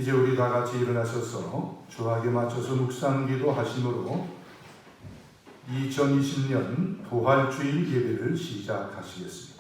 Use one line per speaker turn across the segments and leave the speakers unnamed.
이제 우리 다 같이 일어나셔서 주하게 맞춰서 묵상기도 하심으로 2020년 부활주일 예배를 시작하시겠습니다.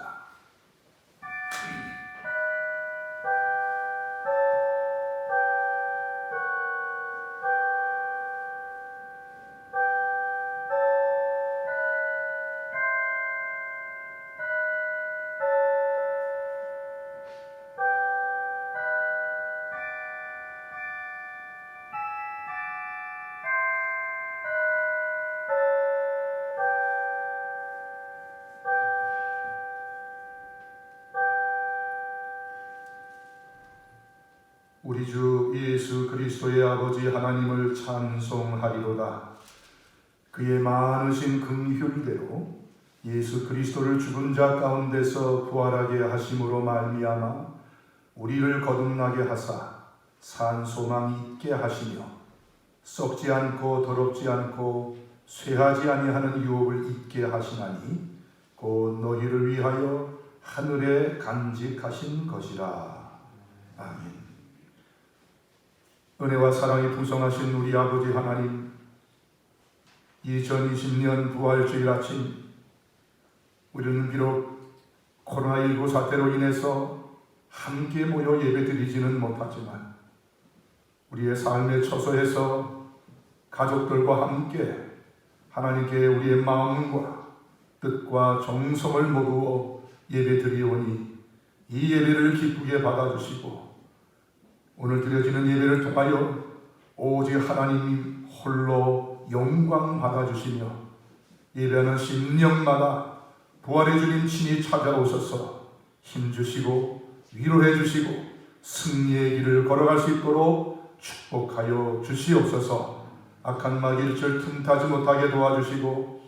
우리 주 예수 그리스도의 아버지 하나님을 찬송하리로다. 그의 많으신 긍휼대로 예수 그리스도를 죽은 자 가운데서 부활하게 하심으로 말미암아 우리를 거듭나게 하사 산 소망이 있게 하시며 썩지 않고 더럽지 않고 쇠하지 아니하는 유업을 잊게 하시나니 곧 너희를 위하여 하늘에 간직하신 것이라. 아멘. 은혜와 사랑이 풍성하신 우리 아버지 하나님, 2020년 부활주일 아침, 우리는 비록 코로나19 사태로 인해서 함께 모여 예배드리지는 못하지만 우리의 삶의 처소에서 가족들과 함께 하나님께 우리의 마음과 뜻과 정성을 모두어 예배드리오니 이 예배를 기쁘게 받아주시고 오늘 드려지는 예배를 통하여 오직 하나님 홀로 영광 받아주시며 예배하는 심령마다 부활의 주님 친히 찾아오셔서 힘주시고 위로해 주시고 승리의 길을 걸어갈 수 있도록 축복하여 주시옵소서. 악한 마귀를 틈타지 못하게 도와주시고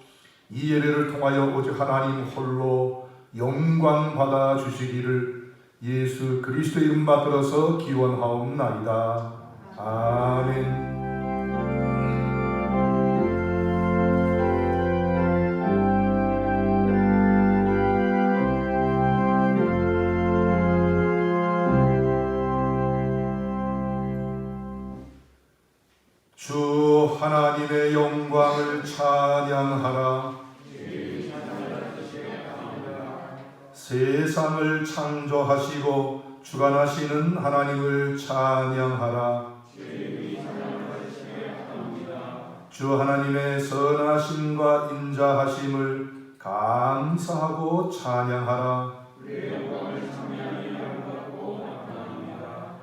이 예배를 통하여 오직 하나님 홀로 영광 받아주시기를 예수 그리스도의 이름 받들어서 기원하옵나이다. 아멘. 주 하나님의 영광을 찬양하라. 세상을 창조하시고 주관하시는 하나님을 찬양하라. 주 하나님의 선하심과 인자하심을 감사하고 찬양하라.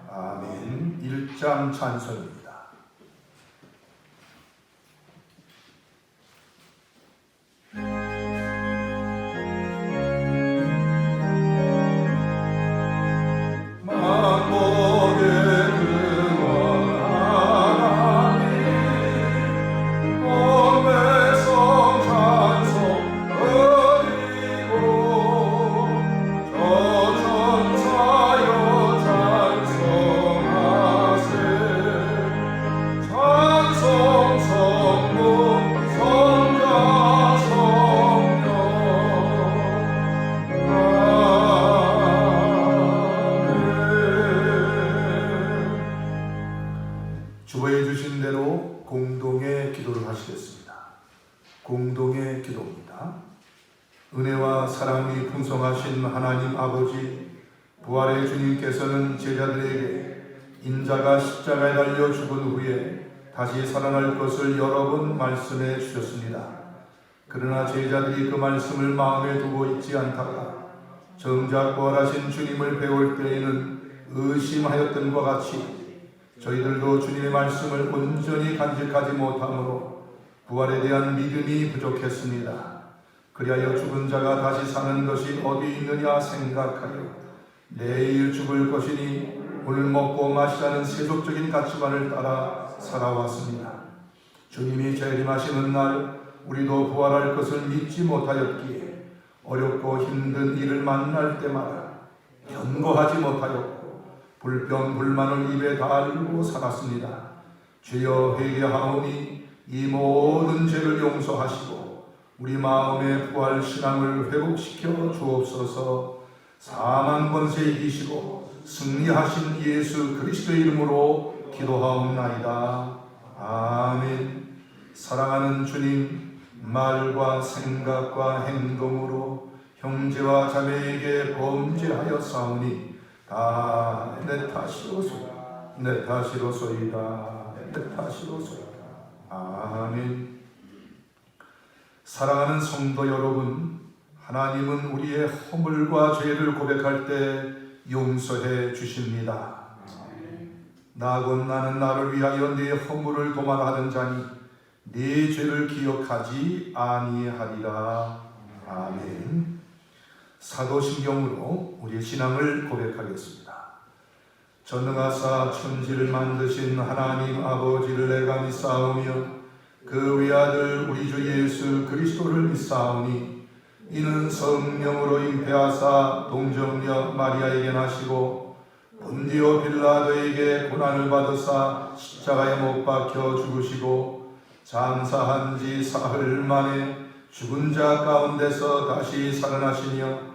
아멘. 1장 찬송입니다. 주의 주신 대로 공동의 기도를 하시겠습니다. 공동의 기도입니다. 은혜와 사랑이 풍성하신 하나님 아버지, 부활의 주님께서는 제자들에게 인자가 십자가에 달려 죽은 후에 다시 살아날 것을 여러 번 말씀해 주셨습니다. 그러나 제자들이 그 말씀을 마음에 두고 있지 않다가 정작 부활하신 주님을 배울 때에는 의심하였던 것 같이 저희들도 주님의 말씀을 온전히 간직하지 못하므로 부활에 대한 믿음이 부족했습니다. 그리하여 죽은 자가 다시 사는 것이 어디 있느냐 생각하여 내일 죽을 것이니 오늘 먹고 마시자는 세속적인 가치관을 따라 살아왔습니다. 주님이 재림하시는 날 우리도 부활할 것을 믿지 못하였기에 어렵고 힘든 일을 만날 때마다 견고하지 못하였고 불평 불만을 입에 달고 살았습니다. 주여 회개하오니 이 모든 죄를 용서하시고 우리 마음의 부활 신앙을 회복시켜 주옵소서. 사망 권세 이기시고 승리하신 예수 그리스도의 이름으로 기도하옵나이다. 아멘. 사랑하는 주님, 말과 생각과 행동으로 형제와 자매에게 범죄하여 싸우니 다 내 탓이로소이다. 내 탓이로소이다. 내 탓이로소이다. 아멘. 사랑하는 성도 여러분, 하나님은 우리의 허물과 죄를 고백할 때 용서해 주십니다. 나곧 나는 나를 위하여 네 허물을 도말하는 자니 네 죄를 기억하지 아니하리라. 아멘. 사도신경으로 우리의 신앙을 고백하겠습니다. 전능하사 천지를 만드신 하나님 아버지를 내가 믿사오며 그 외아들 우리 주 예수 그리스도를 믿사오니 이는 성령으로 잉태하사 동정녀 마리아에게 나시고 본디오 빌라도에게 고난을 받으사 십자가에 못 박혀 죽으시고 장사한 지 사흘 만에 죽은 자 가운데서 다시 살아나시며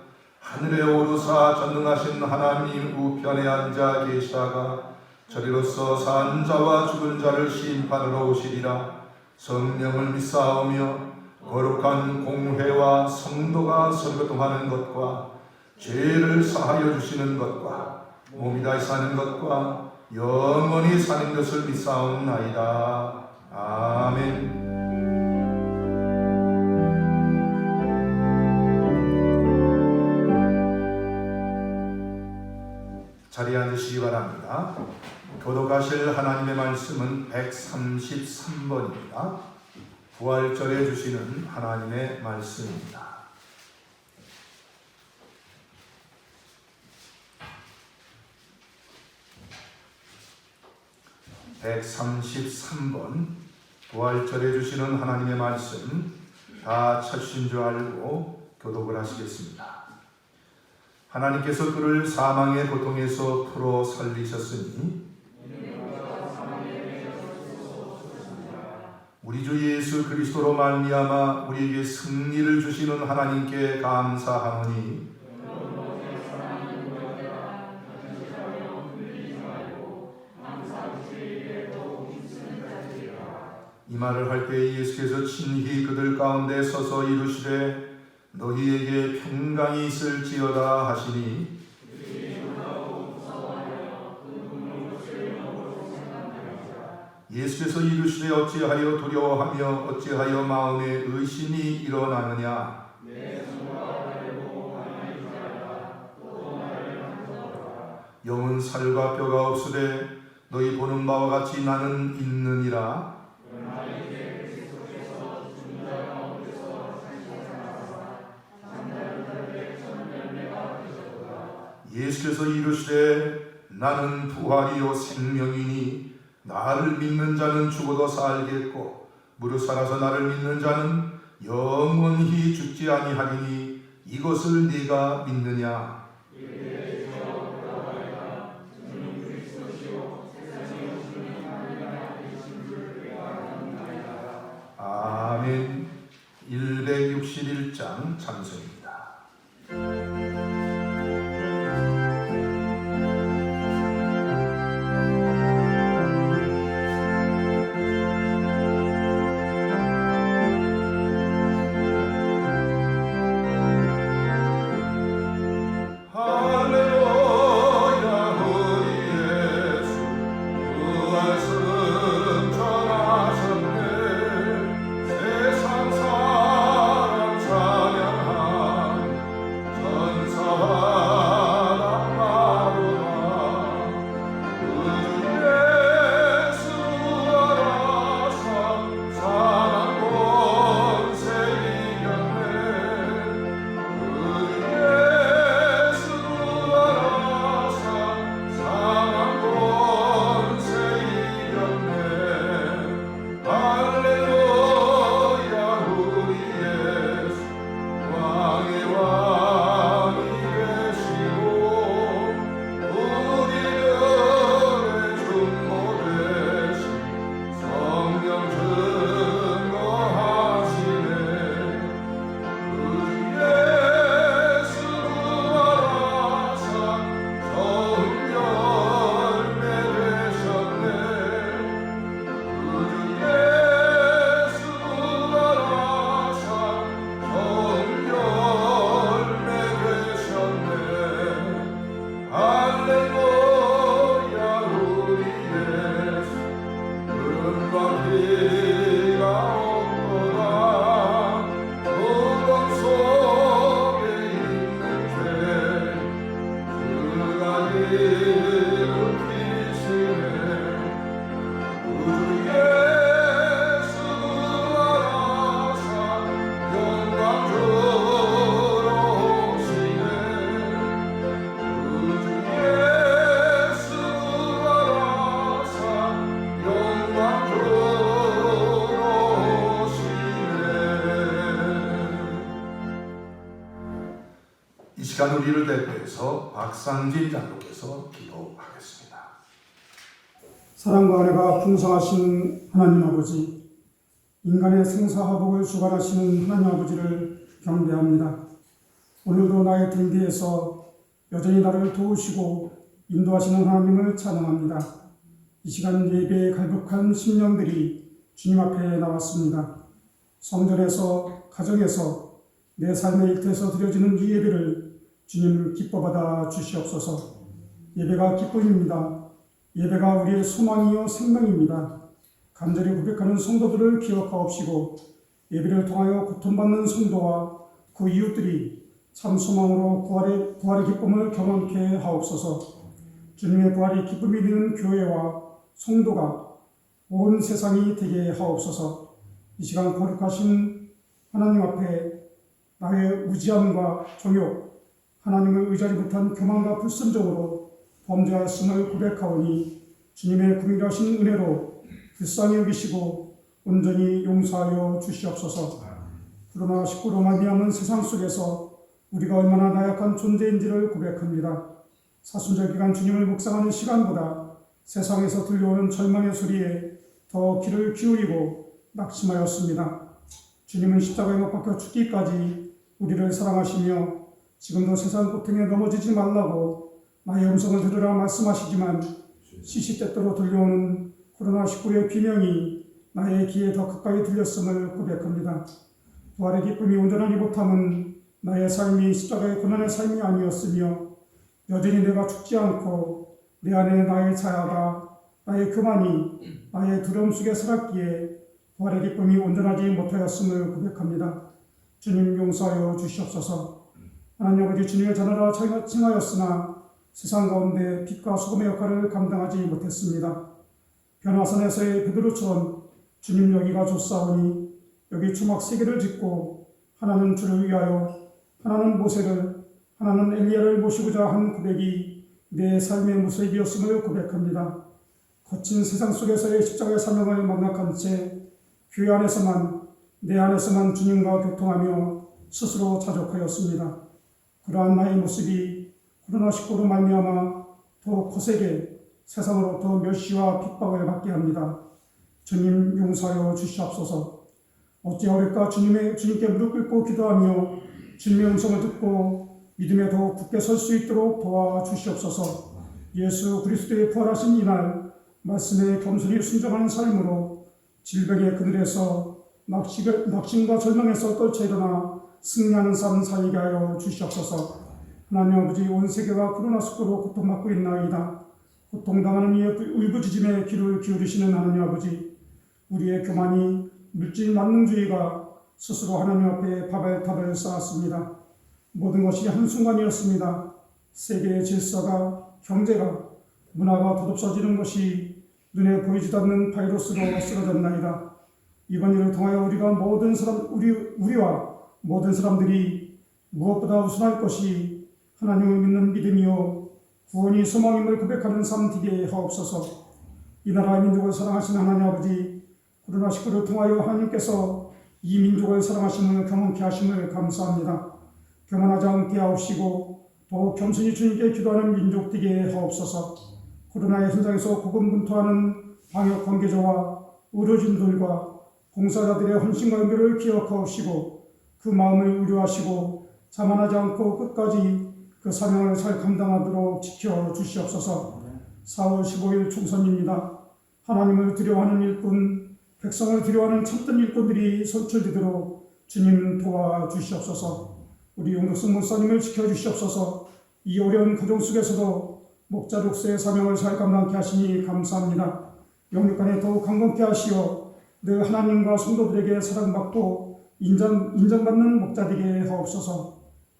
하늘에 오르사 전능하신 하나님 우편에 앉아 계시다가 저리로서 산 자와 죽은 자를 심판하러 오시리라. 성령을 믿사오며 거룩한 공회와 성도가 설교동하는 것과 죄를 사하여 주시는 것과 몸이 다시 사는 것과 영원히 사는 것을 믿사옵나이다. 아멘. 자리에 앉으시기 바랍니다. 교독하실 하나님의 말씀은 133번입니다. 부활절에 주시는 하나님의 말씀입니다. (133번) 부활절에 주시는 하나님의 말씀 다 찾으신 줄 알고 교독을 하시겠습니다. 하나님께서 그를 사망의 고통에서 풀어 살리셨으니 우리 주 예수 그리스도로 말미암아 우리에게 승리를 주시는 하나님께 감사하노니 이 말을 할 때 예수께서 친히 그들 가운데 서서 이르시되 너희에게 평강이 있을지어다 하시니 예수께서 이르시되 어찌하여 두려워하며 어찌하여 마음에 의심이 일어나느냐. 영은 살과 뼈가 없으되 너희 보는 바와 같이 나는 있느니라. 예수께서 이르시되 나는 부활이요 생명이니 나를 믿는 자는 죽어도 살겠고 무릇 살아서 나를 믿는 자는 영원히 죽지 아니하리니 이것을 네가 믿느냐. 아멘. 161장 찬송입니다. 세상 사람 찬양한 이 시간 우리를 대표해서 박상진 장로께서 기도하겠습니다.
사랑과 은혜가 풍성하신 하나님 아버지, 인간의 생사화복을 주관하시는 하나님 아버지를 경배합니다. 오늘도 나의 등 뒤에서 여전히 나를 도우시고 인도하시는 하나님을 찬양합니다. 이 시간 예배에 갈급한 심령들이 주님 앞에 나왔습니다. 성전에서, 가정에서, 내 삶의 일터에서 드려지는 이 예배를 주님 기뻐받아 주시옵소서. 예배가 기쁨입니다. 예배가 우리의 소망이요 생명입니다. 간절히 고백하는 성도들을 기억하옵시고 예배를 통하여 고통받는 성도와 그 이웃들이 참 소망으로 부활의 기쁨을 경험케 하옵소서. 주님의 부활이 기쁨이 되는 교회와 성도가 온 세상이 되게 하옵소서. 이 시간 거룩하신 하나님 앞에 나의 무지함과 정욕, 하나님을 의지하지 못한 교만과 불순종으로 범죄하였음을 고백하오니 주님의 긍휼하신 은혜로 불쌍히 여기시고 온전히 용서하여 주시옵소서. 그러나 19로 말미암은 세상 속에서 우리가 얼마나 나약한 존재인지를 고백합니다. 사순절 기간 주님을 묵상하는 시간보다 세상에서 들려오는 절망의 소리에 더 귀를 기울이고 낙심하였습니다. 주님은 십자가에 못 박혀 죽기까지 우리를 사랑하시며 지금도 세상 고통에 넘어지지 말라고 나의 음성을 들으라 말씀하시지만 시시때때로 들려오는 코로나19의 비명이 나의 귀에 더 가까이 들렸음을 고백합니다. 부활의 기쁨이 온전하지 못함은 나의 삶이 십자가의 고난의 삶이 아니었으며 여전히 내가 죽지 않고 내 안에 나의 자아가 나의 교만이 나의 두려움 속에 살았기에 부활의 기쁨이 온전하지 못하였음을 고백합니다. 주님 용서하여 주시옵소서. 하나님 아버지, 주님의 자녀라 칭하였으나 세상 가운데 빛과 소금의 역할을 감당하지 못했습니다. 변화산에서의 베드로처럼 주님 여기가 좋사오니 여기 초막 3개를 짓고 하나는 주를 위하여, 하나는 모세를, 하나는 엘리야를 모시고자 한 고백이 내 삶의 모습이었음을 고백합니다. 거친 세상 속에서의 십자가의 사명을 망각한 채 교회 안에서만, 내 안에서만 주님과 교통하며 스스로 자족하였습니다. 그러한 나의 모습이 코로나19로 말미암아 더 거세게 세상으로부터 멸시와 핍박을 받게 합니다. 주님 용서하여 주시옵소서. 어찌하오리까 주님께 무릎 꿇고 기도하며 주님의 음성을 듣고 믿음에 더욱 굳게 설 수 있도록 도와주시옵소서. 예수 그리스도의 부활하신 이날 말씀에 겸손히 순종하는 삶으로 질병의 그늘에서 낙심과 절망에서 떨쳐 일어나 승리하는 삶 살게 하여 주시옵소서. 하나님 아버지, 온 세계가 코로나19로 고통받고 있나이다. 고통당하는 이의 울부짖음에 귀를 기울이시는 하나님 아버지, 우리의 교만이 물질 만능주의가 스스로 하나님 앞에 바벨탑을 쌓았습니다. 모든 것이 한순간이었습니다. 세계의 질서가, 경제가, 문화가 덧없어지는 것이 눈에 보이지도 않는 바이러스로 쓰러졌나이다. 이번 일을 통하여 우리와 모든 사람들이 무엇보다 우선할 것이 하나님을 믿는 믿음이요 구원이 소망임을 고백하는 삶 되게 하옵소서. 이 나라의 민족을 사랑하시는 하나님 아버지, 코로나19를 통하여 하나님께서 이 민족을 사랑하심을 경험케 하심을 감사합니다. 교만하지 않게 하옵시고 더욱 겸손히 주님께 기도하는 민족 되게 하옵소서. 코로나의 현장에서 고군분투하는 방역 관계자와 의료진들과 봉사자들의 헌신과 연결을 기억하옵시고 그 마음을 의료하시고 자만하지 않고 끝까지 그 사명을 잘 감당하도록 지켜주시옵소서. 4월 15일 총선입니다. 하나님을 두려워하는 일꾼, 백성을 두려워하는 참된 일꾼들이 선출되도록 주님 도와주시옵소서. 우리 용덕승 목사님을 지켜주시옵소서. 이 어려운 가정 속에서도 목자독서의 사명을 잘 감당케 하시니 감사합니다. 영육간에 더욱 강건케 하시어 늘 하나님과 성도들에게 사랑받고 인정받는 목자 되게 하옵소서.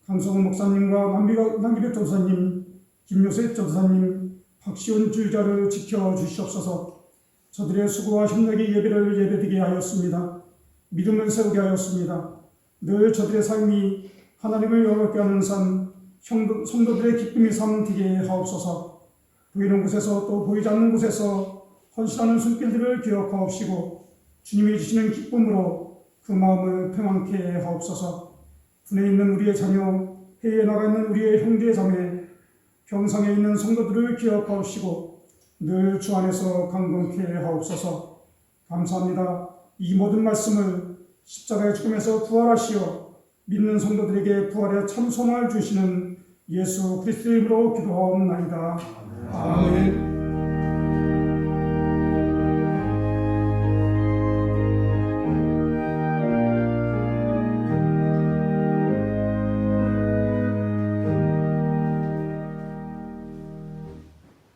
강성훈 목사님과 남기백 전사님, 김요셉 전사님, 박시온 주의자를 지켜주시옵소서. 저들의 수고와 협력이 예배를 예배드리게 하였습니다. 믿음을 세우게 하였습니다. 늘 저들의 삶이 하나님을 영광케 하는 삶, 성도들의 기쁨이 삶 되게 하옵소서. 보이는 곳에서 또 보이지 않는 곳에서 헌신하는 손길들을 기억하옵시고 주님이 주시는 기쁨으로 그 마음을 평안케 하옵소서. 군에 있는 우리의 자녀, 해외에 나가 있는 우리의 형제 자매, 평상에 있는 성도들을 기억하옵시고 늘 주 안에서 강건케 하옵소서. 감사합니다. 이 모든 말씀을 십자가의 죽음에서 부활하시어 믿는 성도들에게 부활의 참 소망을 주시는 예수 그리스도의 이름으로 기도하옵나이다. 아멘.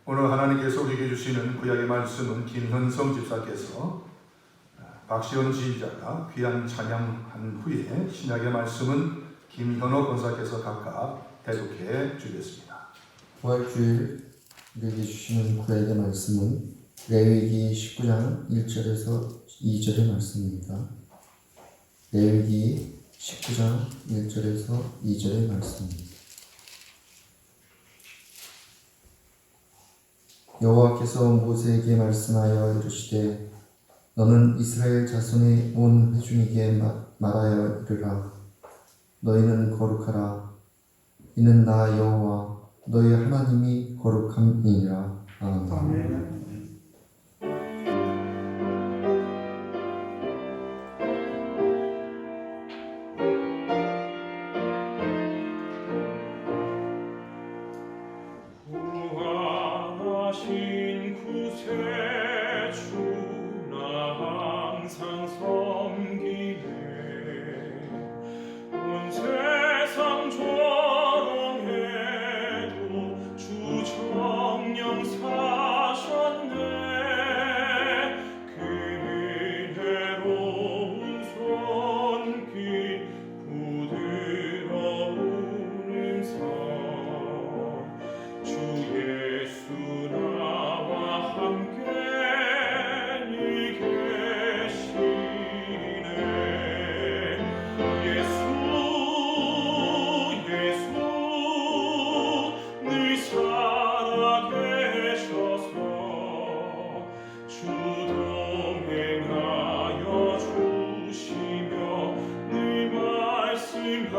오늘 하나님께서 우리에게 주시는 구약의 말씀은 김현성 집사께서 박시원 지휘자가 귀한 찬양한 후에 신약의 말씀은 김현호 권사께서 각각 대독해 주겠습니다.
부활주일 우리에게 주시는 구약의 말씀은 레위기 19장 1절에서 2절의 말씀입니다. 레위기 19장 1절에서 2절의 말씀입니다. 여호와께서 모세에게 말씀하여 이르시되 너는 이스라엘 자손의 온 회중에게 말하여 이르라. 너희는 거룩하라. 이는 나 여호와 너희 하나님이 거룩함이니라. 아멘.
아멘.
구하신 구세주 나 항상 섬기네. 온 세상 조롱해도 주 정령 사셨네. 그 은혜로운 손길 부드러운 음성 주 예수 나와 함께 늘 계시네. 예수 늘 살아계셔서 주 동행하여 주시며 늘 말씀하시네.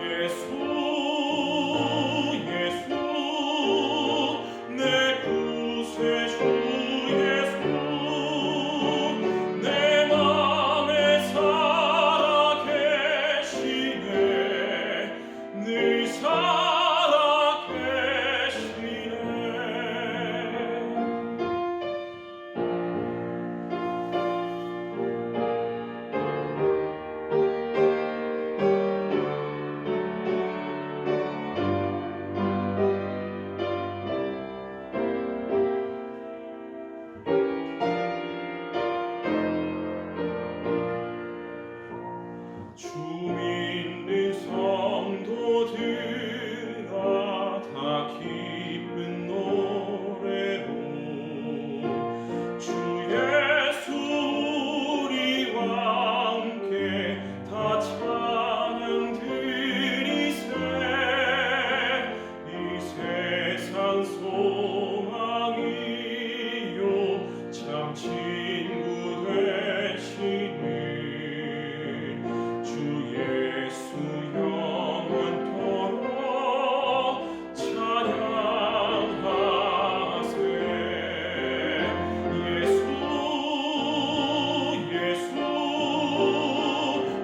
예수 내 구세주 예수 내 맘에 살아계시네. 늘 살아계시네. 주 믿는 성도들아 다 기쁜 노래로 주 예수 우리와 함께 다 찬양 드리세. 이 세상 소망이요 참 친구 되시는 주 예수 영원토록 찬양하세. 예수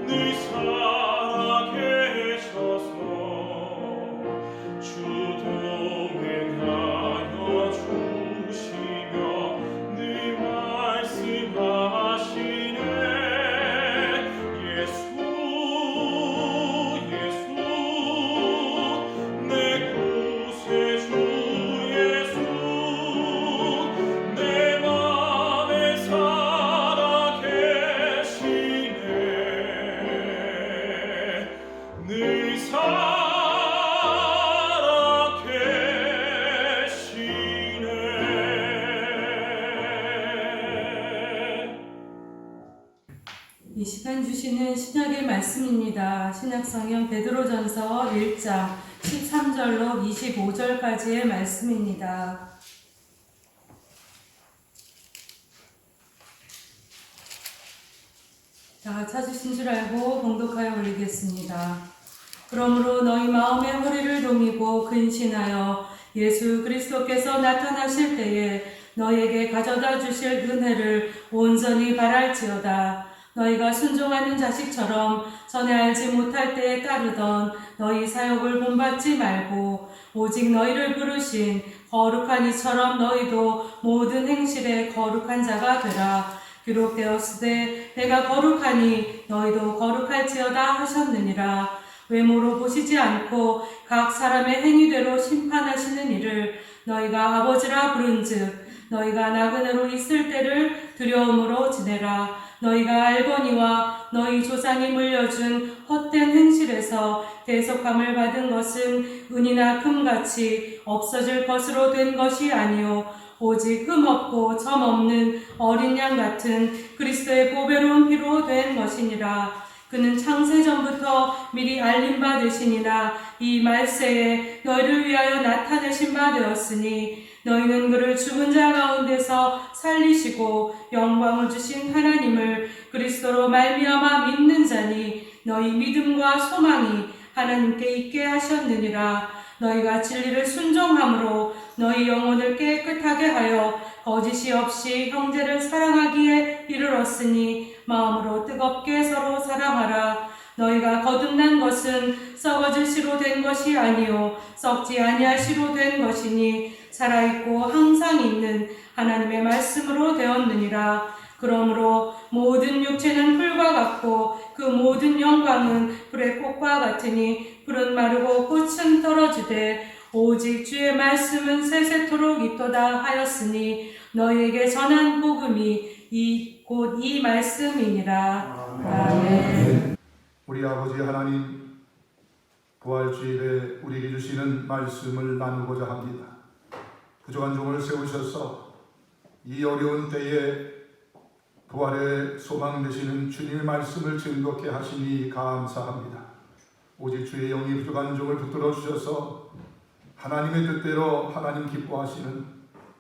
늘 살아계셔서 주 동행하여 주시며 늘 말씀하시네. 예수 내 구세주 예수 내 맘에 살아계시네. 늘 살아계시네.
이 시간 주시는 신약의 말씀입니다. 신약성경 베드로전서 1장 13절로 25절까지의 말씀입니다. 다 찾으신 줄 알고 봉독하여 올리겠습니다. 그러므로 너희 마음의 허리를 동이고 근신하여 예수 그리스도께서 나타나실 때에 너희에게 가져다 주실 은혜를 온전히 바랄지어다. 너희가 순종하는 자식처럼 전에 알지 못할 때에 따르던 너희 사역을 본받지 말고 오직 너희를 부르신 거룩한 이처럼 너희도 모든 행실에 거룩한 자가 되라. 기록되었으되 내가 거룩하니 너희도 거룩할지어다 하셨느니라. 외모로 보시지 않고 각 사람의 행위대로 심판하시는 이를 너희가 아버지라 부른즉 너희가 나그네로 있을 때를 두려움으로 지내라. 너희가 알거니와 너희 조상이 물려준 헛된 행실에서 대속함을 받은 것은 은이나 금같이 없어질 것으로 된 것이 아니요 오직 흠없고 점없는 어린 양 같은 그리스도의 보배로운 피로 된 것이니라. 그는 창세전부터 미리 알림 바 되시니라. 이 말세에 너희를 위하여 나타내신 바 되었으니 너희는 그를 죽은 자 가운데서 살리시고 영광을 주신 하나님을 그리스도로 말미암아 믿는 자니 너희 믿음과 소망이 하나님께 있게 하셨느니라. 너희가 진리를 순종함으로 너희 영혼을 깨끗하게 하여 거짓이 없이 형제를 사랑하기에 이르렀으니 마음으로 뜨겁게 서로 사랑하라. 너희가 거듭난 것은 썩어질 씨로 된 것이 아니요 썩지 아니할 씨로 된 것이니 살아있고 항상 있는 하나님의 말씀으로 되었느니라. 그러므로 모든 육체는 풀과 같고 그 모든 영광은 불의 꽃과 같으니 풀은 마르고 꽃은 떨어지되 오직 주의 말씀은 세세토록 있도다 하였으니 너희에게 전한 복음이 곧 이 말씀이니라. 아멘.
우리 아버지 하나님, 부활주일에 우리에게 주시는 말씀을 나누고자 합니다. 부족한 종을 세우셔서 이 어려운 때에 부활의 소망 되시는 주님의 말씀을 증거케 하시니 감사합니다. 오직 주의 영이 부족한 종을 붙들어 주셔서 하나님의 뜻대로 하나님 기뻐하시는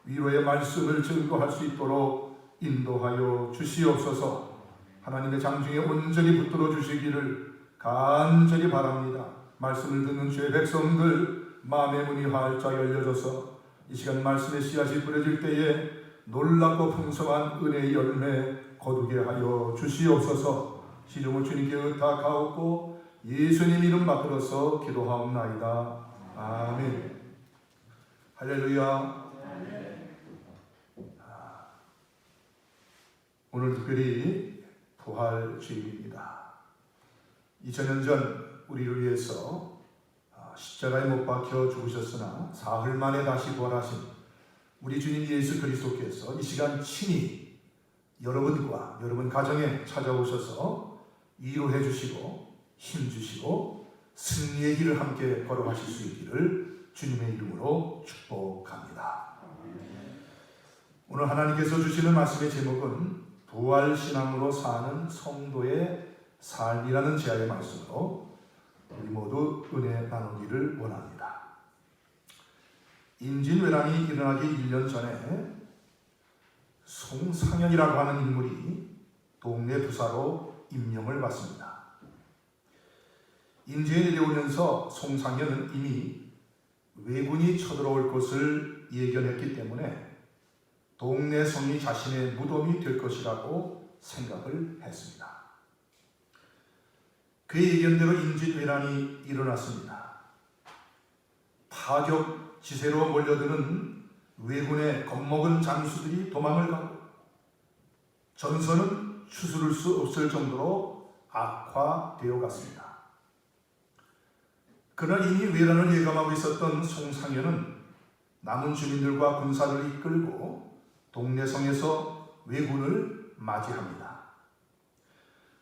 위로의 말씀을 증거할 수 있도록 인도하여 주시옵소서. 하나님의 장중에 온전히 붙들어 주시기를 간절히 바랍니다. 말씀을 듣는 주의 백성들 마음의 문이 활짝 열려져서 이 시간 말씀의 씨앗이 뿌려질 때에 놀랍고 풍성한 은혜의 열매 거두게 하여 주시옵소서. 시종을 주님께 의탁하옵고 예수님 이름 받들어서 기도하옵나이다. 아멘. 할렐루야. 오늘 특별히 부활주일입니다. 2000년 전 우리를 위해서 십자가에 못 박혀 죽으셨으나 사흘 만에 다시 부활하신 우리 주님 예수 그리스도께서 이 시간 친히 여러분과 여러분 가정에 찾아오셔서 위로해 주시고 힘 주시고 승리의 길을 함께 걸어가실 수 있기를 주님의 이름으로 축복합니다. 오늘 하나님께서 주시는 말씀의 제목은 부활신앙으로 사는 성도의 삶이라는 제아의 말씀으로 우리 모두 은혜 나누기를 원합니다. 임진왜란이 일어나기 1년 전에 송상현이라고 하는 인물이 동네 부사로 임명을 받습니다. 인제에 내려오면서 송상현은 이미 왜군이 쳐들어올 것을 예견했기 때문에 동네 성이 자신의 무덤이 될 것이라고 생각을 했습니다. 그의 예견대로 임진왜란이 일어났습니다. 파격지세로 몰려드는 왜군의 겁먹은 장수들이 도망을 가고 전선은 추스를 수 없을 정도로 악화되어 갔습니다. 그러나 이미 왜란을 예감하고 있었던 송상현은 남은 주민들과 군사를 이끌고 동래성에서 왜군을 맞이합니다.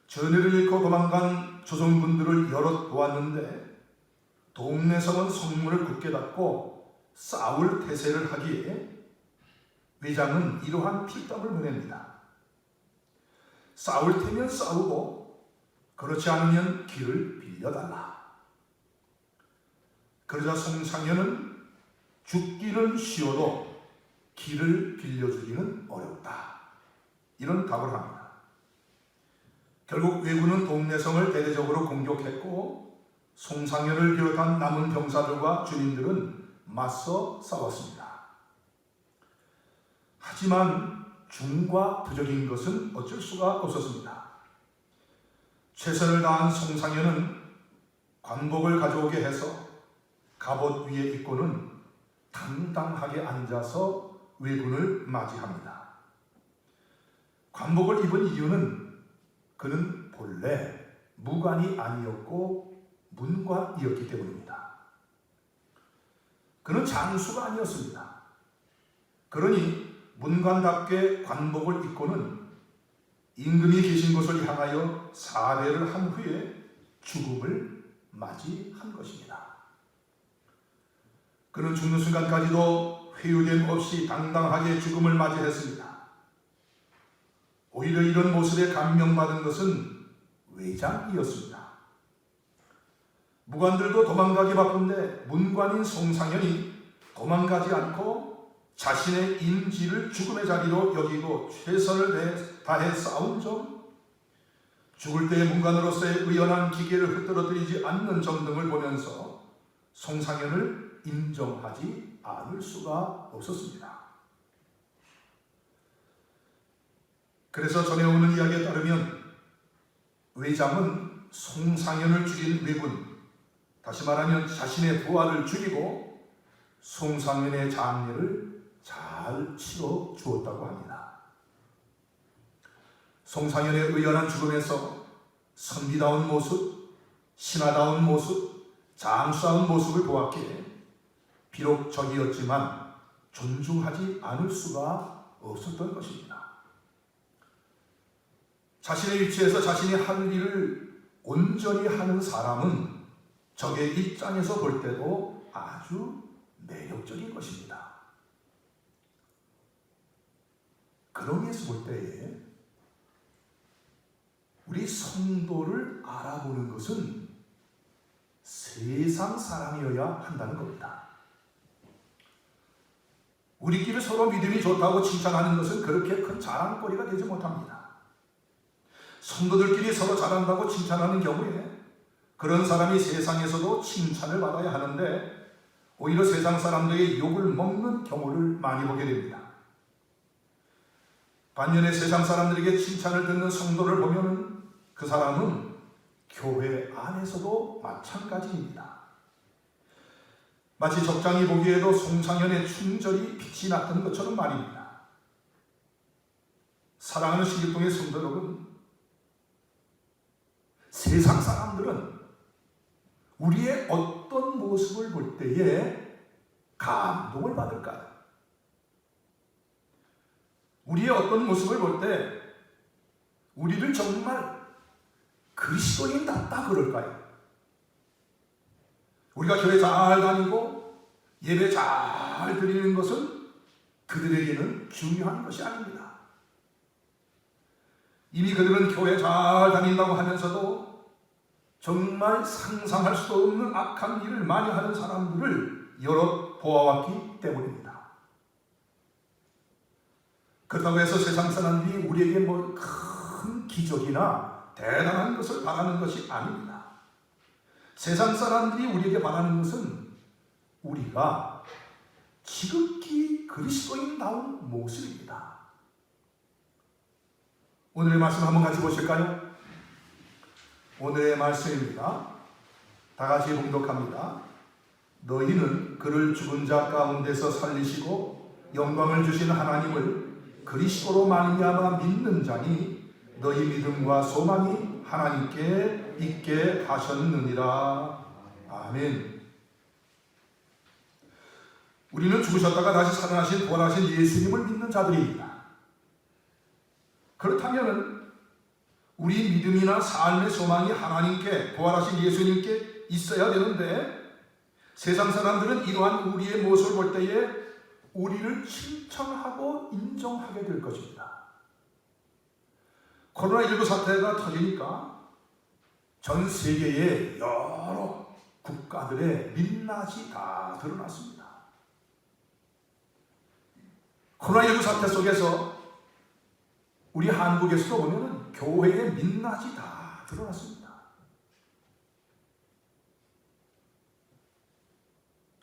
전의를 잃고 도망간 조선군들을 여럿 보았는데 동래성은 성문을 굳게 닫고 싸울 태세를 하기에 외장은 이러한 필답을 보냅니다. 싸울 테면 싸우고 그렇지 않으면 길을 빌려달라. 그러자 송상현은 죽기는 쉬워도 길을 빌려주기는 어렵다. 이런 답을 합니다. 결국 왜군은 동래성을 대대적으로 공격했고 송상현을 비롯한 남은 병사들과 주민들은 맞서 싸웠습니다. 하지만 중과 부적인 것은 어쩔 수가 없었습니다. 최선을 다한 송상현은 관복을 가져오게 해서 갑옷 위에 입고는 당당하게 앉아서 왜군을 맞이합니다. 관복을 입은 이유는 그는 본래 무관이 아니었고 문관이었기 때문입니다. 그는 장수가 아니었습니다. 그러니 문관답게 관복을 입고는 임금이 계신 곳을 향하여 사례를 한 후에 죽음을 맞이한 것입니다. 그는 죽는 순간까지도 회유됨 없이 당당하게 죽음을 맞이했습니다. 오히려 이런 모습에 감명받은 것은 외장이었습니다. 무관들도 도망가기 바쁜데 문관인 송상현이 도망가지 않고 자신의 임지를 죽음의 자리로 여기고 최선을 다해 싸운 점, 죽을 때의 문관으로서의 의연한 기계를 흩어뜨리지 않는 점 등을 보면서 송상현을 인정하지 않을 수가 없었습니다. 그래서 전해오는 이야기에 따르면 외장은 송상현을 죽인 왜군, 다시 말하면 자신의 부하를 죽이고 송상현의 장례를 잘 치러 주었다고 합니다. 송상현의 의연한 죽음에서 선비다운 모습, 신하다운 모습, 장수다운 모습을 보았기에 비록 적이었지만 존중하지 않을 수가 없었던 것입니다. 자신의 위치에서 자신이 할 일을 온전히 하는 사람은 적의 입장에서 볼 때도 아주 매력적인 것입니다. 그런 의미에서 볼 때에 우리 성도를 알아보는 것은 세상 사람이어야 한다는 겁니다. 우리끼리 서로 믿음이 좋다고 칭찬하는 것은 그렇게 큰 자랑거리가 되지 못합니다. 성도들끼리 서로 잘한다고 칭찬하는 경우에 그런 사람이 세상에서도 칭찬을 받아야 하는데 오히려 세상 사람들에게 욕을 먹는 경우를 많이 보게 됩니다. 반면에 세상 사람들에게 칭찬을 듣는 성도를 보면 그 사람은 교회 안에서도 마찬가지입니다. 마치 적장이 보기에도 송상현의 충절이 빛이 났던 것처럼 말입니다. 사랑하는 신길동의 성도 여러분, 세상 사람들은 우리의 어떤 모습을 볼 때에 감동을 받을까요? 우리의 어떤 모습을 볼 때 우리를 정말 그리스도인답다 그럴까요? 우리가 교회 잘 다니고 예배 잘 드리는 것은 그들에게는 중요한 것이 아닙니다. 이미 그들은 교회 잘 다닌다고 하면서도 정말 상상할 수도 없는 악한 일을 많이 하는 사람들을 여러 보아왔기 때문입니다. 그렇다고 해서 세상 사람들이 우리에게 큰 기적이나 대단한 것을 바라는 것이 아닙니다. 세상 사람들이 우리에게 바라는 것은 우리가 지극히 그리스도인다운 모습입니다. 오늘의 말씀 한번 같이 보실까요? 오늘의 말씀입니다. 다 같이 봉독합니다. 너희는 그를 죽은 자 가운데서 살리시고 영광을 주신 하나님을 그리스도로 말미암아 믿는 자니 너희 믿음과 소망이 하나님께 있게 하셨느니라. 아멘. 우리는 죽으셨다가 다시 살아나신 부활하신 예수님을 믿는 자들입니다. 그렇다면 우리 믿음이나 삶의 소망이 하나님께, 부활하신 예수님께 있어야 되는데 세상 사람들은 이러한 우리의 모습을 볼 때에 우리를 칭찬하고 인정하게 될 것입니다. 코로나19 사태가 터지니까 전 세계의 여러 국가들의 민낯이 다 드러났습니다. 코로나19 사태 속에서 우리 한국에서도 보면은 교회의 민낯이 다 드러났습니다.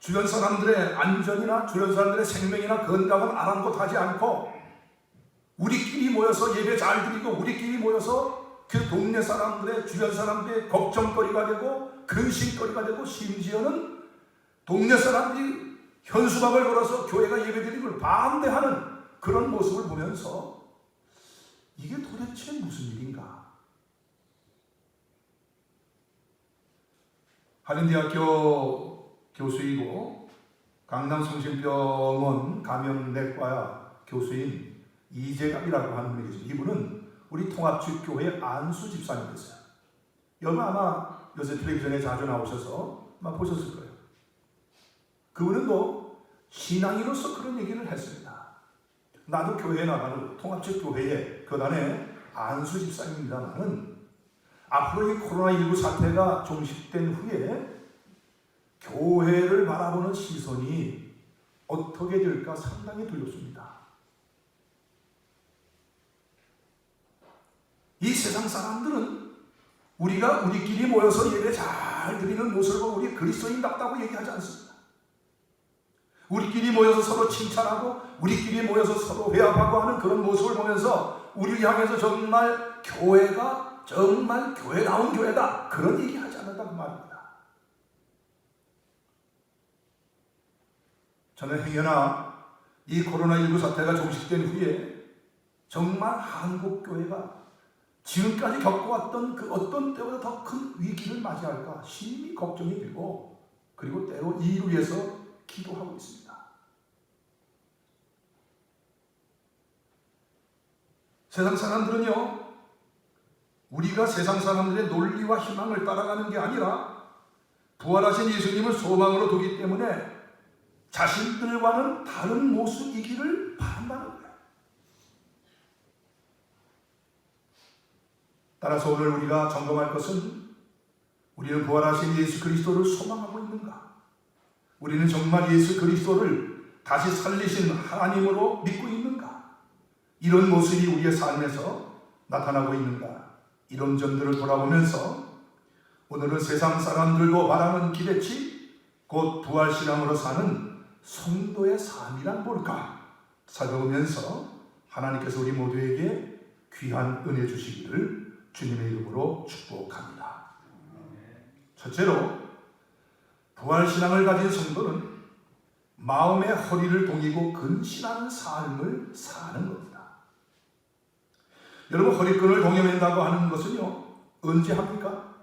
주변 사람들의 안전이나 주변 사람들의 생명이나 건강은 아랑곳하지 않고 우리끼리 모여서 예배 잘 드리고 우리끼리 모여서 그 동네 사람들의 주변 사람들의 걱정거리가 되고 근심거리가 되고 심지어는 동네 사람들이 현수막을 걸어서 교회가 예배드리는 걸 반대하는 그런 모습을 보면서 이게 도대체 무슨 일인가? 한인대학교 교수이고 강남성심병원 감염내과 교수인 이재갑이라고 하는 분이 계십니다. 이분은 우리 통합주교회 안수 집사님이었어요. 여러분 아마 요새 텔레비전에 자주 나오셔서 아마 보셨을 거예요. 그분은 또 신앙인으로서 그런 얘기를 했습니다. 나도 교회에 나가는 통합주교회의 교단의 안수 집사님입니다만은 앞으로 이 코로나19 사태가 종식된 후에 교회를 바라보는 시선이 어떻게 될까 상당히 두렵습니다. 이 세상 사람들은 우리가 우리끼리 모여서 예배 잘 드리는 모습을 보고 우리 그리스도인답다고 얘기하지 않습니다. 우리끼리 모여서 서로 칭찬하고 우리끼리 모여서 서로 회합하고 하는 그런 모습을 보면서 우리를 향해서 정말 교회가 정말 교회다운 교회다 그런 얘기하지 않는다고 말입니다. 저는 행여나 이 코로나19 사태가 종식된 후에 정말 한국교회가 지금까지 겪어왔던 그 어떤 때보다 더 큰 위기를 맞이할까 심히 걱정이 되고 그리고 때로 이를 위해서 기도하고 있습니다. 세상 사람들은요, 우리가 세상 사람들의 논리와 희망을 따라가는 게 아니라 부활하신 예수님을 소망으로 두기 때문에 자신들과는 다른 모습이기를 바란다는 거예요. 따라서 오늘 우리가 점검할 것은 우리는 부활하신 예수 그리스도를 소망하고 있는가? 우리는 정말 예수 그리스도를 다시 살리신 하나님으로 믿고 있는가? 이런 모습이 우리의 삶에서 나타나고 있는가? 이런 점들을 돌아보면서 오늘은 세상 사람들도 바라는 기대치, 곧 부활신앙으로 사는 성도의 삶이란 뭘까? 살펴보면서 하나님께서 우리 모두에게 귀한 은혜 주시기를 주님의 이름으로 축복합니다. 첫째로 부활신앙을 가진 성도는 마음의 허리를 동이고 근신하는 삶을 사는 겁니다. 여러분 허리끈을 동여맨다고 하는 것은요 언제 합니까?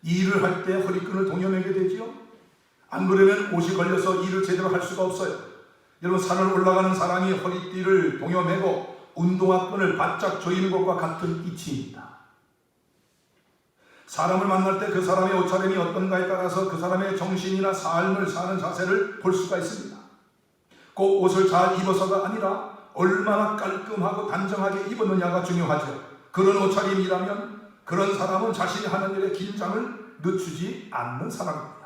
일을 할 때 허리끈을 동여매게 되지요. 안 그러면 옷이 걸려서 일을 제대로 할 수가 없어요. 여러분 산을 올라가는 사람이 허리띠를 동여매고 운동화끈을 바짝 조이는 것과 같은 이치입니다. 사람을 만날 때 그 사람의 옷차림이 어떤가에 따라서 그 사람의 정신이나 삶을 사는 자세를 볼 수가 있습니다. 꼭 옷을 잘 입어서가 아니라 얼마나 깔끔하고 단정하게 입었느냐가 중요하죠. 그런 옷차림이라면 그런 사람은 자신이 하는 일에 긴장을 늦추지 않는 사람입니다.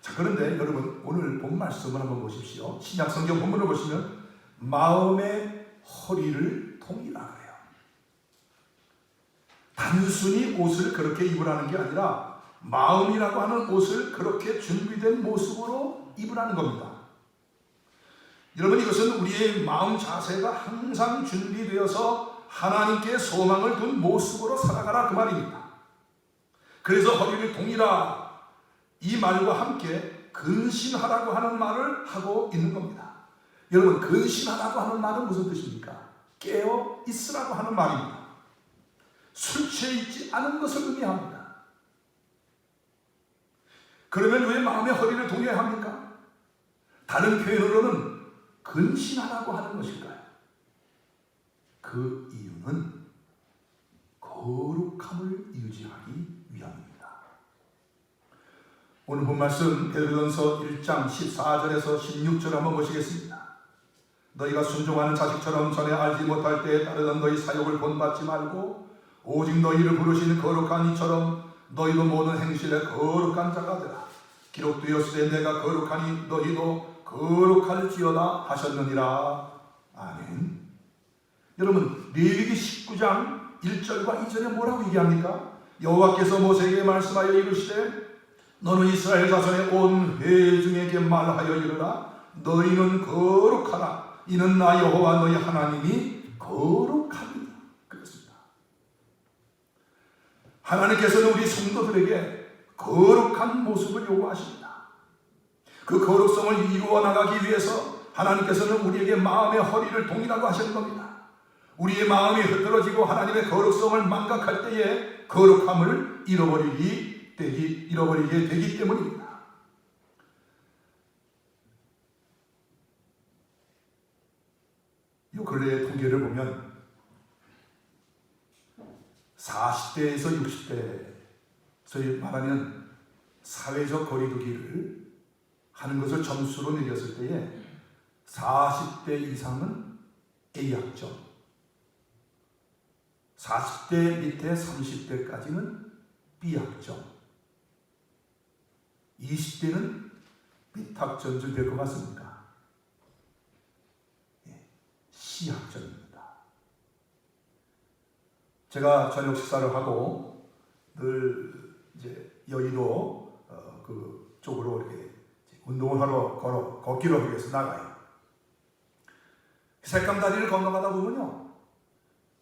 자, 그런데 여러분 오늘 본 말씀을 한번 보십시오. 신약 성경 본문을 보시면 마음의 허리를 동이라 그래요. 단순히 옷을 그렇게 입으라는 게 아니라 마음이라고 하는 옷을 그렇게 준비된 모습으로 입으라는 겁니다. 여러분 이것은 우리의 마음 자세가 항상 준비되어서 하나님께 소망을 둔 모습으로 살아가라 그 말입니다. 그래서 허리를 동이라 이 말과 함께 근신하라고 하는 말을 하고 있는 겁니다. 여러분 근신하라고 하는 말은 무슨 뜻입니까? 깨어 있으라고 하는 말입니다. 술 취해 있지 않은 것을 의미합니다. 그러면 왜 마음의 허리를 동여야 합니까? 다른 표현으로는 근신하라고 하는 것일까요? 그 이유는 거룩함을 유지하기 위함입니다. 오늘 본 말씀 베드로전서 1장 14절에서 16절 한번 보시겠습니다. 너희가 순종하는 자식처럼 전에 알지 못할 때에 따르던 너희 사욕을 본받지 말고 오직 너희를 부르신 거룩한 이처럼 너희도 모든 행실에 거룩한 자가 되라. 기록되었으되 내가 거룩하니 너희도 거룩할지어다 하셨느니라. 아멘. 여러분, 레위기 19장 1절과 2절에 뭐라고 얘기합니까? 여호와께서 모세에게 말씀하여 이르시되 너는 이스라엘 자손의 온 회중에게 말하여 이르라. 너희는 거룩하라. 이는 나 여호와 너희 하나님이 거룩하니라. 그렇습니다. 하나님께서는 우리 성도들에게 거룩한 모습을 요구하십니다. 그 거룩성을 이루어 나가기 위해서 하나님께서는 우리에게 마음의 허리를 동이라고 하시는 겁니다. 우리의 마음이 흐트러지고 하나님의 거룩성을 망각할 때에 거룩함을 잃어버리게 되기 때문입니다. 이 근래의 통계를 보면 40대에서 60대, 소위 말하면 사회적 거리두기를 하는 것을 점수로 매겼을 때에 40대 이상은 A학점, 40대 밑에 30대까지는 B학점, 20대는 B학점쯤 될 것 같습니까? C학점입니다. 제가 저녁 식사를 하고 늘 이제 여의도 그 쪽으로 이렇게 운동을 하러 걷기로 하기 위해서 나가요. 색감다리를 건너가다 보면요,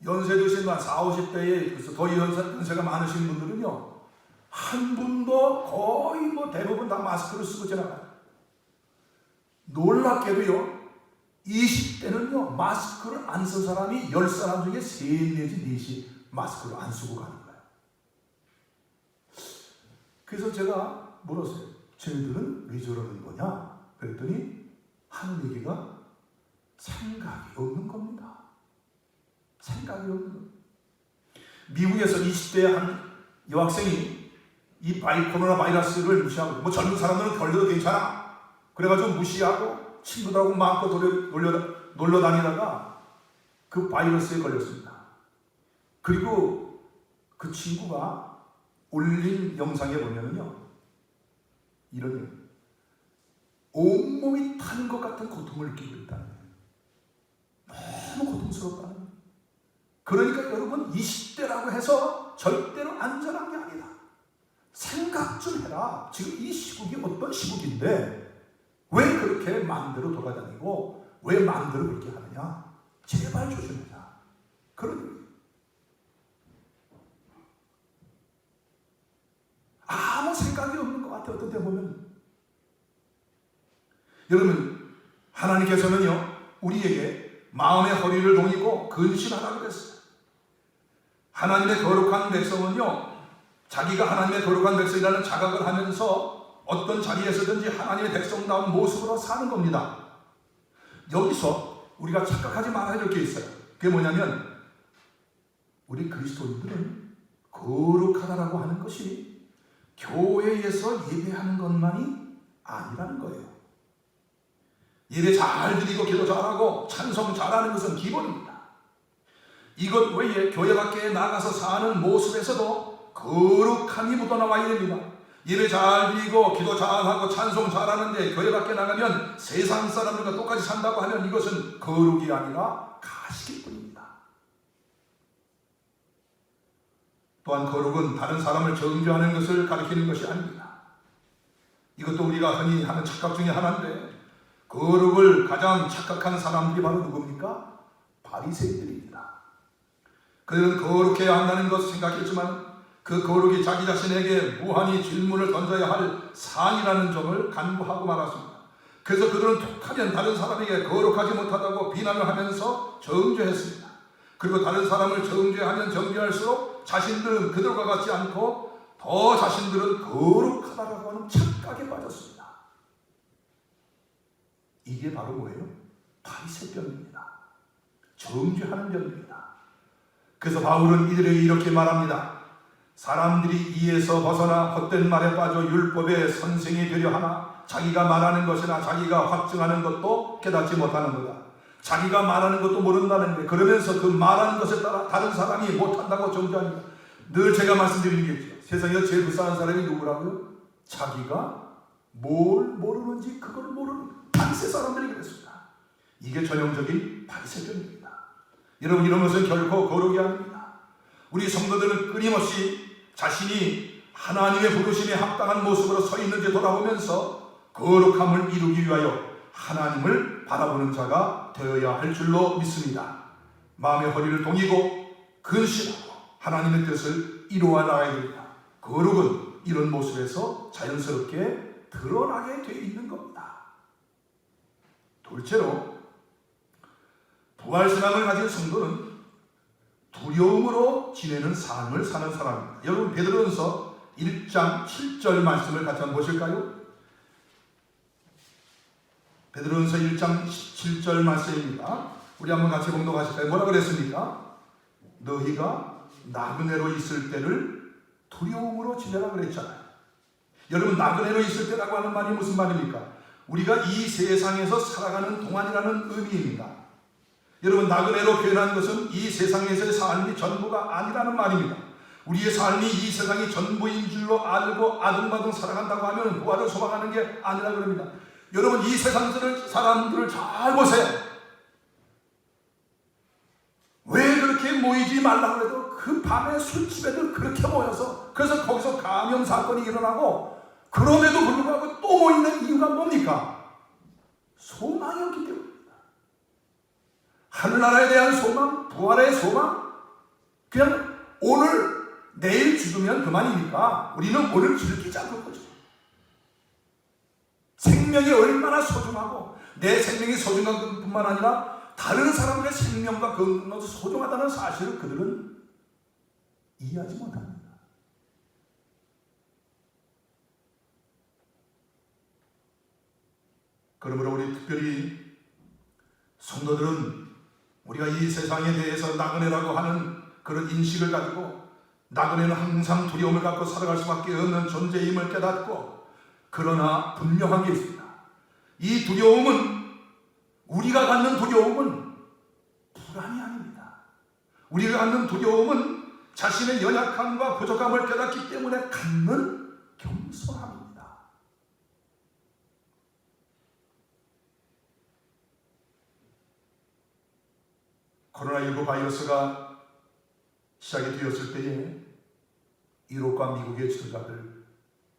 연세 드신 한 40, 50대에 더 연세가 많으신 분들은요, 한 분도 거의 대부분 다 마스크를 쓰고 지나가요. 놀랍게도요, 20대는요, 마스크를 안 쓴 사람이 10사람 중에 3 내지 4이 마스크를 안 쓰고 가는 거예요. 그래서 제가 물었어요. 쟤네들은 왜 저러는 거냐? 그랬더니 하는 얘기가 생각이 없는 겁니다. 생각이 없는 겁니다. 미국에서 20대 한 여학생이 이 코로나 바이러스를 무시하고, 젊은 사람들은 걸려도 괜찮아, 그래가지고 무시하고 친구들하고 마음껏 놀러 다니다가 그 바이러스에 걸렸습니다. 그리고 그 친구가 올린 영상에 보면요, 이런 온몸이 타는 것 같은 고통을 느끼고 있다는 거예요. 너무 고통스럽다는 거예요. 그러니까 여러분, 20대라고 해서 절대로 안전한 게 아니다. 생각 좀 해라. 지금 이 시국이 어떤 시국인데 왜 그렇게 마음대로 돌아다니고 왜 마음대로 그렇게 하느냐. 제발 조심하자. 그런 거예요. 아무 생각이 없는 것 같아요. 어떤 때 보면. 여러분, 하나님께서는요, 우리에게 마음의 허리를 동이고 근신하라고 그랬어요. 하나님의 거룩한 백성은요, 자기가 하나님의 거룩한 백성이라는 자각을 하면서 어떤 자리에서든지 하나님의 백성다운 모습으로 사는 겁니다. 여기서 우리가 착각하지 말아야 될 게 있어요. 그게 뭐냐면, 우리 그리스도인들은 거룩하다라고 하는 것이 교회에서 예배하는 것만이 아니라는 거예요. 예배 잘 드리고 기도 잘하고 찬송 잘하는 것은 기본입니다. 이것 외에 교회 밖에 나가서 사는 모습에서도 거룩함이 묻어나와야 됩니다. 예배 잘 드리고 기도 잘하고 찬송 잘하는데 교회 밖에 나가면 세상 사람들과 똑같이 산다고 하면 이것은 거룩이 아니라 가식일 뿐입니다. 또한 거룩은 다른 사람을 정죄하는 것을 가리키는 것이 아닙니다. 이것도 우리가 흔히 하는 착각 중에 하나인데, 거룩을 가장 착각한 사람들이 바로 누굽니까? 바리새인들입니다. 그들은 거룩해야 한다는 것을 생각했지만 그 거룩이 자기 자신에게 무한히 질문을 던져야 할 상이라는 점을 간구하고 말았습니다. 그래서 그들은 툭하면 다른 사람에게 거룩하지 못하다고 비난을 하면서 정죄했습니다. 그리고 다른 사람을 정죄하면 정죄할수록 자신들은 그들과 같지 않고 더 자신들은 거룩하다라고 하는 착각에 빠졌습니다. 이게 바로 뭐예요? 바리새병입니다. 정죄하는 병입니다. 그래서 바울은 이들에게 이렇게 말합니다. 사람들이 이에서 벗어나 헛된 말에 빠져 율법의 선생이 되려 하나 자기가 말하는 것이나 자기가 확증하는 것도 깨닫지 못하는 거다. 자기가 말하는 것도 모른다는 게, 그러면서 그 말하는 것에 따라 다른 사람이 못한다고 정죄합니다. 늘 제가 말씀드리는 게 있죠. 세상에서 제일 불쌍한 사람이 누구라고요? 자기가 뭘 모르는지 그걸 모르는 바리새 사람들이 그랬습니다. 이게 전형적인 바리새병입니다. 여러분, 이런 것은 결코 거룩이 아닙니다. 우리 성도들은 끊임없이 자신이 하나님의 부르심에 합당한 모습으로 서 있는지 돌아보면서 거룩함을 이루기 위하여 하나님을 바라보는 자가 되어야 할 줄로 믿습니다. 마음의 허리를 동이고 근신하고 하나님의 뜻을 이루어 나가야 됩니다. 거룩은 이런 모습에서 자연스럽게 드러나게 되어 있는 겁니다. 둘째로, 부활신앙을 가진 성도는 두려움으로 지내는 삶을 사는 사람입니다. 여러분, 베드로전서 1장 7절 말씀을 같이 한번 보실까요? 베드로전서 1장 17절 말씀입니다. 우리 한번 같이 봉독하실까요? 뭐라 그랬습니까? 너희가 나그네로 있을 때를 두려움으로 지내라 그랬잖아요. 여러분, 나그네로 있을 때라고 하는 말이 무슨 말입니까? 우리가 이 세상에서 살아가는 동안이라는 의미입니다. 여러분, 나그네로 표현한 것은 이 세상에서의 삶이 전부가 아니라는 말입니다. 우리의 삶이 이 세상이 전부인 줄로 알고 아둥바둥 살아간다고 하면 부활을 소망하는 게 아니라 그럽니다. 여러분, 이 세상 사람들을 잘 보세요. 왜 그렇게 모이지 말라고 해도 그 밤에 술집에들 그렇게 모여서, 그래서 거기서 감염 사건이 일어나고, 그럼에도 불구하고 또 모이는 이유가 뭡니까? 소망이 없기 때문입니다. 하늘나라에 대한 소망, 부활의 소망, 그냥 오늘 내일 죽으면 그만이니까 우리는 오늘 즐기지 않을 거죠. 생명이 얼마나 소중하고, 내 생명이 소중한 것뿐만 아니라 다른 사람들의 생명과 건강도 소중하다는 사실을 그들은 이해하지 못합니다. 그러므로 우리 특별히 성도들은 우리가 이 세상에 대해서 나그네라고 하는 그런 인식을 가지고, 나그네는 항상 두려움을 갖고 살아갈 수밖에 없는 존재임을 깨닫고, 그러나 분명한 게 있습니다. 이 두려움은, 우리가 갖는 두려움은 불안이 아닙니다. 우리가 갖는 두려움은 자신의 연약함과 부족함을 깨닫기 때문에 갖는 겸손함입니다. 코로나19 바이러스가 시작이 되었을 때에 유럽과 미국의 지도자들,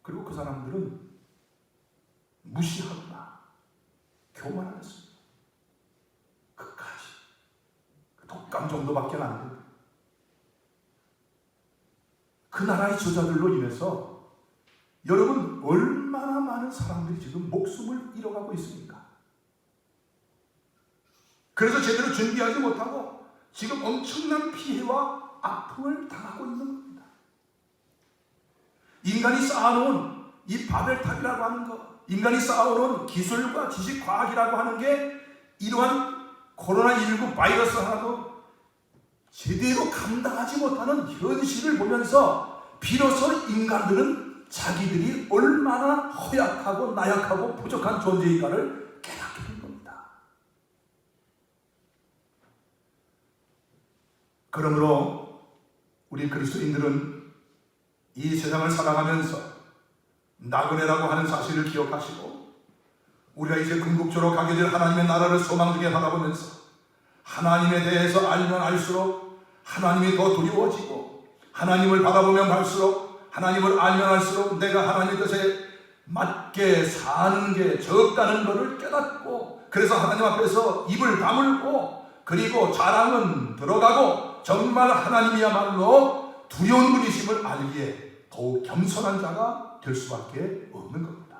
그리고 그 사람들은 무시하거나 교만 안 했습니다. 끝까지. 그 독감 정도밖에 안 됩니다. 그 나라의 지도자들로 인해서 여러분, 얼마나 많은 사람들이 지금 목숨을 잃어가고 있습니까? 그래서 제대로 준비하지 못하고 지금 엄청난 피해와 아픔을 당하고 있는 겁니다. 인간이 쌓아놓은 이 바벨탑이라고 하는 것, 인간이 쌓아놓은 기술과 지식, 과학이라고 하는 게 이러한 코로나19 바이러스 하나도 제대로 감당하지 못하는 현실을 보면서 비로소 인간들은 자기들이 얼마나 허약하고 나약하고 부족한 존재인가를 깨닫게 된 겁니다. 그러므로 우리 그리스도인들은 이 세상을 살아가면서 나그네라고 하는 사실을 기억하시고, 우리가 이제 궁극적으로 가게 될 하나님의 나라를 소망되게 바라보면서 하나님에 대해서 알면 알수록 하나님이 더 두려워지고, 하나님을 바라보면 갈수록, 하나님을 알면 알수록 내가 하나님의 뜻에 맞게 사는 게 적다는 것을 깨닫고, 그래서 하나님 앞에서 입을 다물고, 그리고 자랑은 들어가고, 정말 하나님이야말로 두려운 분이심을 알기에 더욱 겸손한 자가 될 수밖에 없는 겁니다.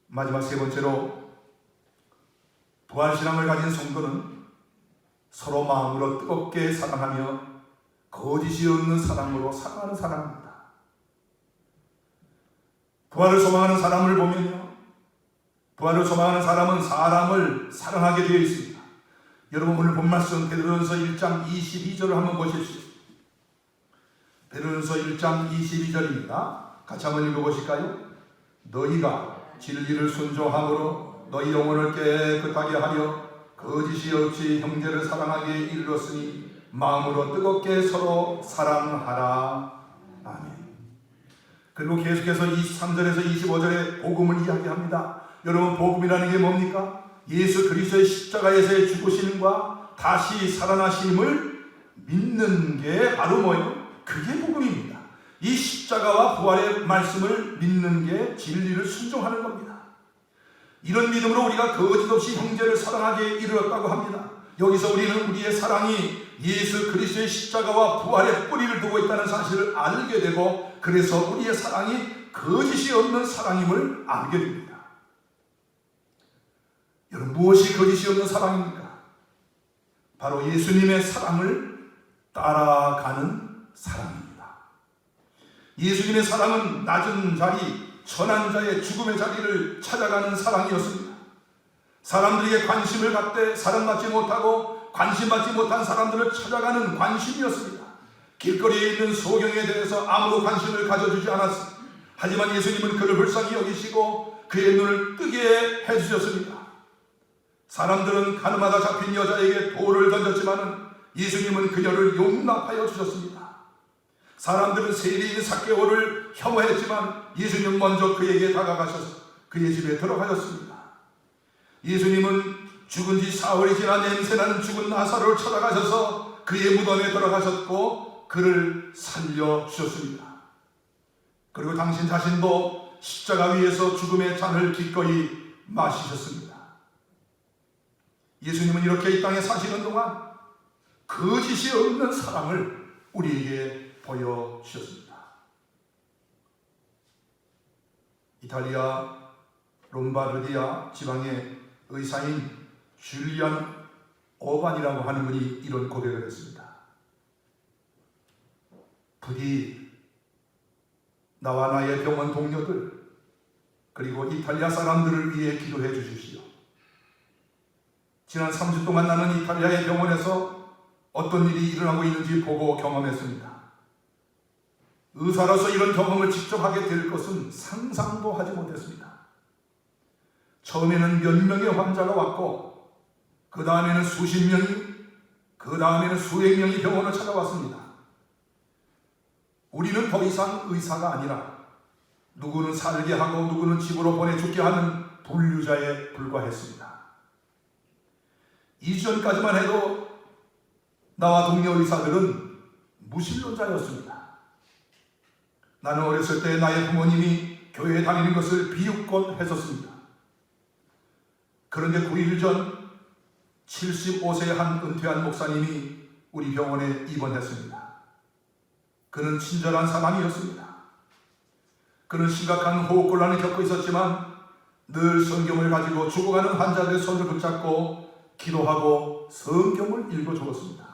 마지막 세 번째로, 부활신앙을 가진 성도는 서로 마음으로 뜨겁게 사랑하며 거짓이 없는 사랑으로 사랑하는 사람입니다. 부활을 소망하는 사람을 보면요, 부활을 소망하는 사람은 사람을 사랑하게 되어 있습니다. 여러분, 오늘 본 말씀 베드로전서 1장 22절을 한번 보십시오. 베드로전서 1장 22절입니다. 같이 한번 읽어보실까요? 너희가 진리를 순종함으로 너희 영혼을 깨끗하게 하려 거짓이 없이 형제를 사랑하게 이르렀으니 마음으로 뜨겁게 서로 사랑하라. 아멘. 그리고 계속해서 23절에서 25절에 복음을 이야기합니다. 여러분, 복음이라는 게 뭡니까? 예수 그리스도의 십자가에서의 죽으심과 다시 살아나심을 믿는 게 바로 뭐예요? 그게 복음입니다. 이 십자가와 부활의 말씀을 믿는 게 진리를 순종하는 겁니다. 이런 믿음으로 우리가 거짓없이 형제를 사랑하게 이르렀다고 합니다. 여기서 우리는 우리의 사랑이 예수 그리스도의 십자가와 부활의 뿌리를 두고 있다는 사실을 알게 되고, 그래서 우리의 사랑이 거짓이 없는 사랑임을 알게 됩니다. 여러분, 무엇이 거짓이 없는 사랑입니까? 바로 예수님의 사랑을 따라가는 사랑입니다. 예수님의 사랑은 낮은 자리, 천한 자의 죽음의 자리를 찾아가는 사랑이었습니다. 사람들에게 관심을 갖되 사랑받지 못하고 관심받지 못한 사람들을 찾아가는 관심이었습니다. 길거리에 있는 소경에 대해서 아무도 관심을 가져주지 않았습니다. 하지만 예수님은 그를 불쌍히 여기시고 그의 눈을 뜨게 해주셨습니다. 사람들은 가늠하다 잡힌 여자에게 돌을 던졌지만 예수님은 그녀를 용납하여 주셨습니다. 사람들은 세리인 삭개오를 혐오했지만 예수님 먼저 그에게 다가가셔서 그의 집에 들어가셨습니다. 예수님은 죽은 지 사흘이 지나 냄새나는 죽은 나사로를 찾아가셔서 그의 무덤에 들어가셨고 그를 살려주셨습니다. 그리고 당신 자신도 십자가 위에서 죽음의 잔을 기꺼이 마시셨습니다. 예수님은 이렇게 이 땅에 사시는 동안 거짓이 없는 사랑을 우리에게 보여주셨습니다. 이탈리아 롬바르디아 지방의 의사인 줄리안 오반이라고 하는 분이 이런 고백을 했습니다. 부디 나와 나의 병원 동료들 그리고 이탈리아 사람들을 위해 기도해 주십시오. 지난 3주 동안 나는 이탈리아의 병원에서 어떤 일이 일어나고 있는지 보고 경험했습니다. 의사로서 이런 경험을 직접 하게 될 것은 상상도 하지 못했습니다. 처음에는 몇 명의 환자가 왔고 그 다음에는 수십 명이, 그 다음에는 수백 명이 병원을 찾아왔습니다. 우리는 더 이상 의사가 아니라 누구는 살게 하고 누구는 집으로 보내 죽게 하는 분류자에 불과했습니다. 2주전까지만 해도 나와 동료 의사들은 무신론자였습니다. 나는 어렸을 때 나의 부모님이 교회에 다니는 것을 비웃곤 했었습니다. 그런데 9일 전 75세의 한 은퇴한 목사님이 우리 병원에 입원했습니다. 그는 친절한 사람이었습니다. 그는 심각한 호흡곤란을 겪고 있었지만 늘 성경을 가지고 죽어가는 환자들의 손을 붙잡고 기도하고 성경을 읽어주었습니다.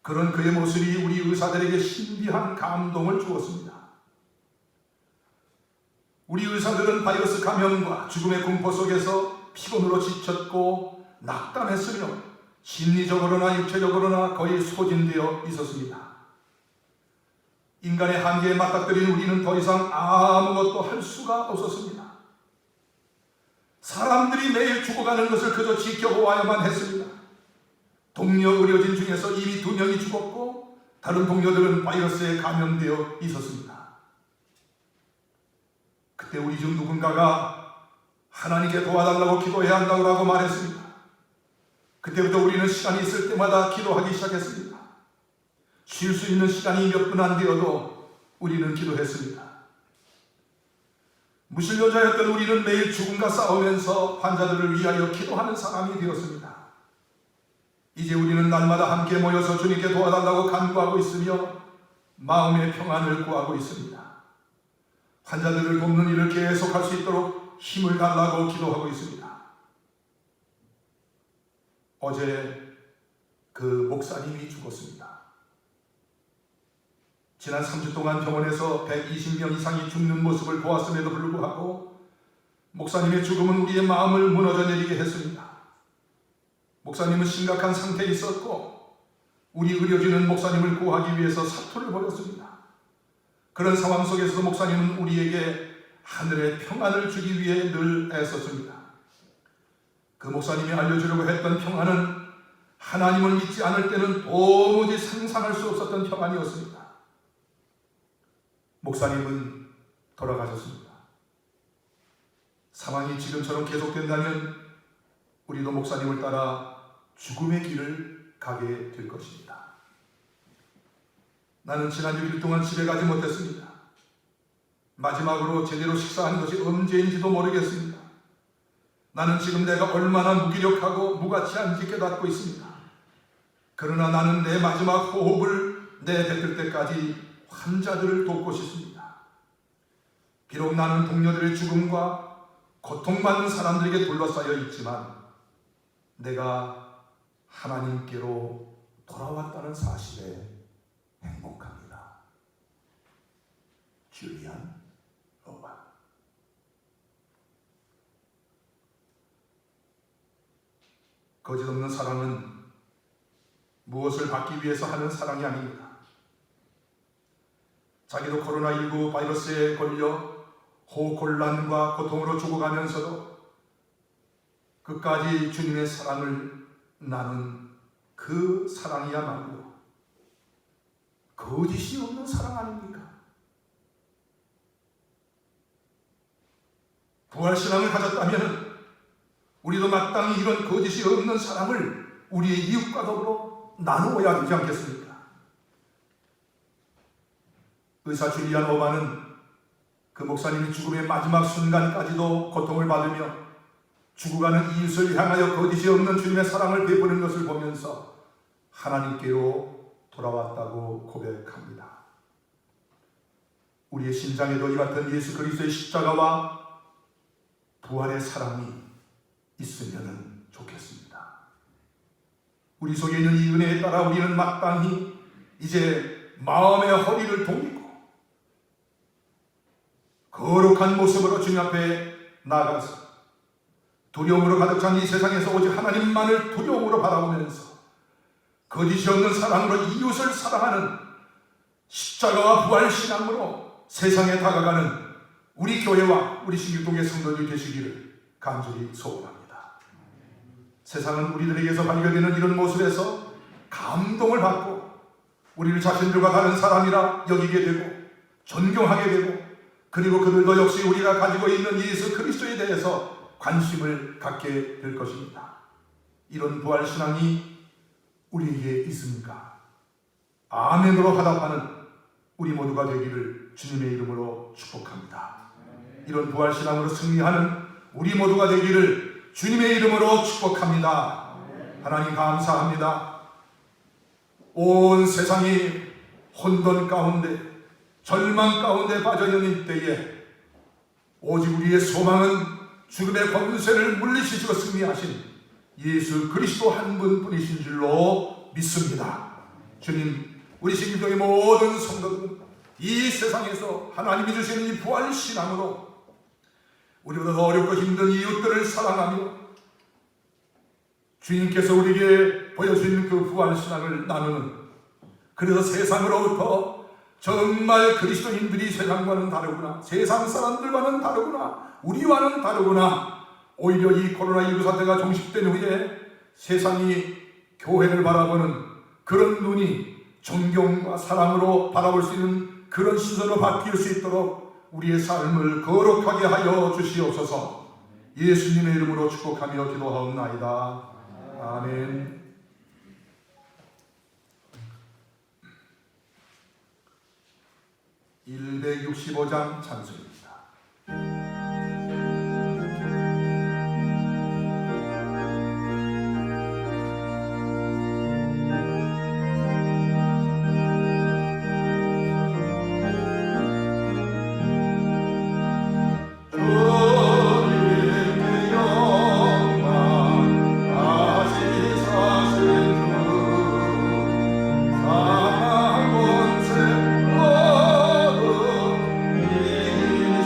그런 그의 모습이 우리 의사들에게 신비한 감동을 주었습니다. 우리 의사들은 바이러스 감염과 죽음의 공포 속에서 피곤으로 지쳤고 낙담했으며 심리적으로나 육체적으로나 거의 소진되어 있었습니다. 인간의 한계에 맞닥뜨린 우리는 더 이상 아무것도 할 수가 없었습니다. 사람들이 매일 죽어가는 것을 그저 지켜보아야만 했습니다. 동료 의료진 중에서 이미 2명이 죽었고 다른 동료들은 바이러스에 감염되어 있었습니다. 그때 우리 중 누군가가 하나님께 도와달라고 기도해야 한다고 말했습니다. 그때부터 우리는 시간이 있을 때마다 기도하기 시작했습니다. 쉴 수 있는 시간이 몇 분 안 되어도 우리는 기도했습니다. 무신론자였던 우리는 매일 죽음과 싸우면서 환자들을 위하여 기도하는 사람이 되었습니다. 이제 우리는 날마다 함께 모여서 주님께 도와달라고 간구하고 있으며 마음의 평안을 구하고 있습니다. 환자들을 돕는 일을 계속할 수 있도록 힘을 달라고 기도하고 있습니다. 어제 그 목사님이 죽었습니다. 지난 3주 동안 병원에서 120명 이상이 죽는 모습을 보았음에도 불구하고 목사님의 죽음은 우리의 마음을 무너져 내리게 했습니다. 목사님은 심각한 상태에 있었고 우리 의료진은 목사님을 구하기 위해서 사투를 벌였습니다. 그런 상황 속에서도 목사님은 우리에게 하늘의 평안을 주기 위해 늘 애썼습니다. 그 목사님이 알려주려고 했던 평안은 하나님을 믿지 않을 때는 도무지 상상할 수 없었던 평안이었습니다. 목사님은 돌아가셨습니다. 상황이 지금처럼 계속된다면 우리도 목사님을 따라 죽음의 길을 가게 될 것입니다. 나는 지난 6일 동안 집에 가지 못했습니다. 마지막으로 제대로 식사한 것이 언제인지도 모르겠습니다. 나는 지금 내가 얼마나 무기력하고 무가치한지 깨닫고 있습니다. 그러나 나는 내 마지막 호흡을 내뱉을 때까지 환자들을 돕고 싶습니다. 비록 나는 동료들의 죽음과 고통받는 사람들에게 둘러싸여 있지만 내가 하나님께로 돌아왔다는 사실에 행복합니다. 줄리안 로반. 거짓없는 사랑은 무엇을 받기 위해서 하는 사랑이 아닙니다. 자기도 코로나19 바이러스에 걸려 호흡곤란과 고통으로 죽어가면서도 끝까지 주님의 사랑을 나눈 그 사랑이야말로 거짓이 없는 사랑 아닙니까? 부활신앙을 가졌다면 우리도 마땅히 이런 거짓이 없는 사랑을 우리의 이웃과 더불어 나누어야 되지 않겠습니까? 의사 줄리안 오반은 그 목사님이 죽음의 마지막 순간까지도 고통을 받으며 죽어가는 이웃을 향하여 거짓이 없는 주님의 사랑을 베푸는 것을 보면서 하나님께로 돌아왔다고 고백합니다. 우리의 심장에도 이 같은 예수 그리스도의 십자가와 부활의 사랑이 있으면 좋겠습니다. 우리 속에 있는 이 은혜에 따라 우리는 마땅히 이제 마음의 허리를 동이고 거룩한 모습으로 주님 앞에 나아가서 두려움으로 가득 찬 이 세상에서 오직 하나님만을 두려움으로 바라보면서 거짓이 없는 사랑으로 이웃을 사랑하는 십자가와 부활 신앙으로 세상에 다가가는 우리 교회와 우리 신길동의 성도들이 되시기를 간절히 소원합니다. 세상은 우리들에게서 발견되는 이런 모습에서 감동을 받고 우리를 자신들과 다른 사람이라 여기게 되고 존경하게 되고 그리고 그들도 역시 우리가 가지고 있는 예수 그리스도에 대해서 관심을 갖게 될 것입니다. 이런 부활신앙이 우리에게 있습니까? 아멘으로 화답하는 우리 모두가 되기를 주님의 이름으로 축복합니다. 이런 부활신앙으로 승리하는 우리 모두가 되기를 주님의 이름으로 축복합니다. 하나님 감사합니다. 온 세상이 혼돈 가운데 절망 가운데 빠져있는 때에 오직 우리의 소망은 죽음의 권세를 물리치시고 승리하신 예수 그리스도 한 분뿐이신 줄로 믿습니다. 주님, 우리 신길동의 모든 성도들 이 세상에서 하나님이 주시는 이 부활신앙으로 우리보다 더 어렵고 힘든 이웃들을 사랑하며 주님께서 우리에게 보여주신 그 부활신앙을 나누는, 그래서 세상으로부터 정말 그리스도인들이 세상과는 다르구나, 세상 사람들과는 다르구나, 우리와는 다르구나, 오히려 이 코로나19 사태가 종식된 후에 세상이 교회를 바라보는 그런 눈이 존경과 사랑으로 바라볼 수 있는 그런 시선으로 바뀔 수 있도록 우리의 삶을 거룩하게 하여 주시옵소서. 예수님의 이름으로 축복하며 기도하옵나이다. 아멘. (165장) 찬송입니다.
사랑 권세 얻은 이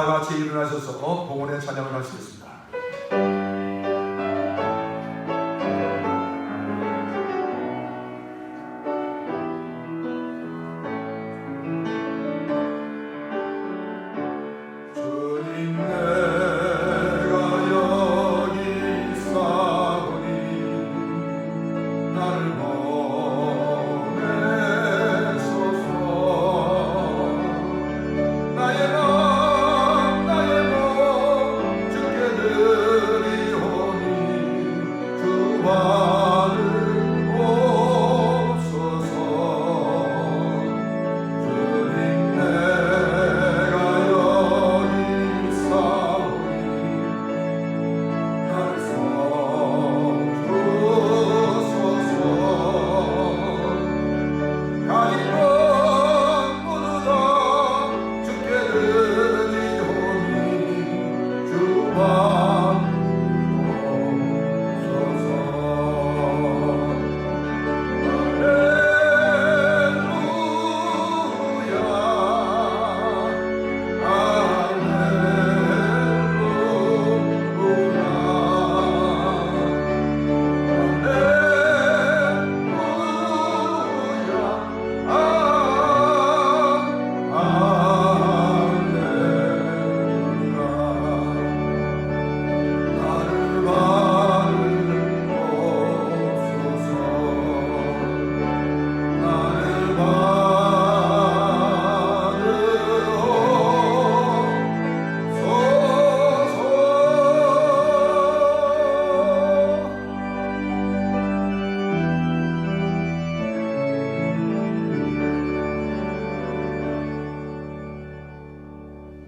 같이 일어나셔서 봉헌의 찬양을 하시겠습니다. 주님 내가 여기 있사오니 나를 보내소서. 나의 몸 주께 드리오니 주 받을 옵소서. 주님 내가 여기 있사오니 나를 써주소서. 가진 것 모두 다 주께 드리오니 주 받옵소서.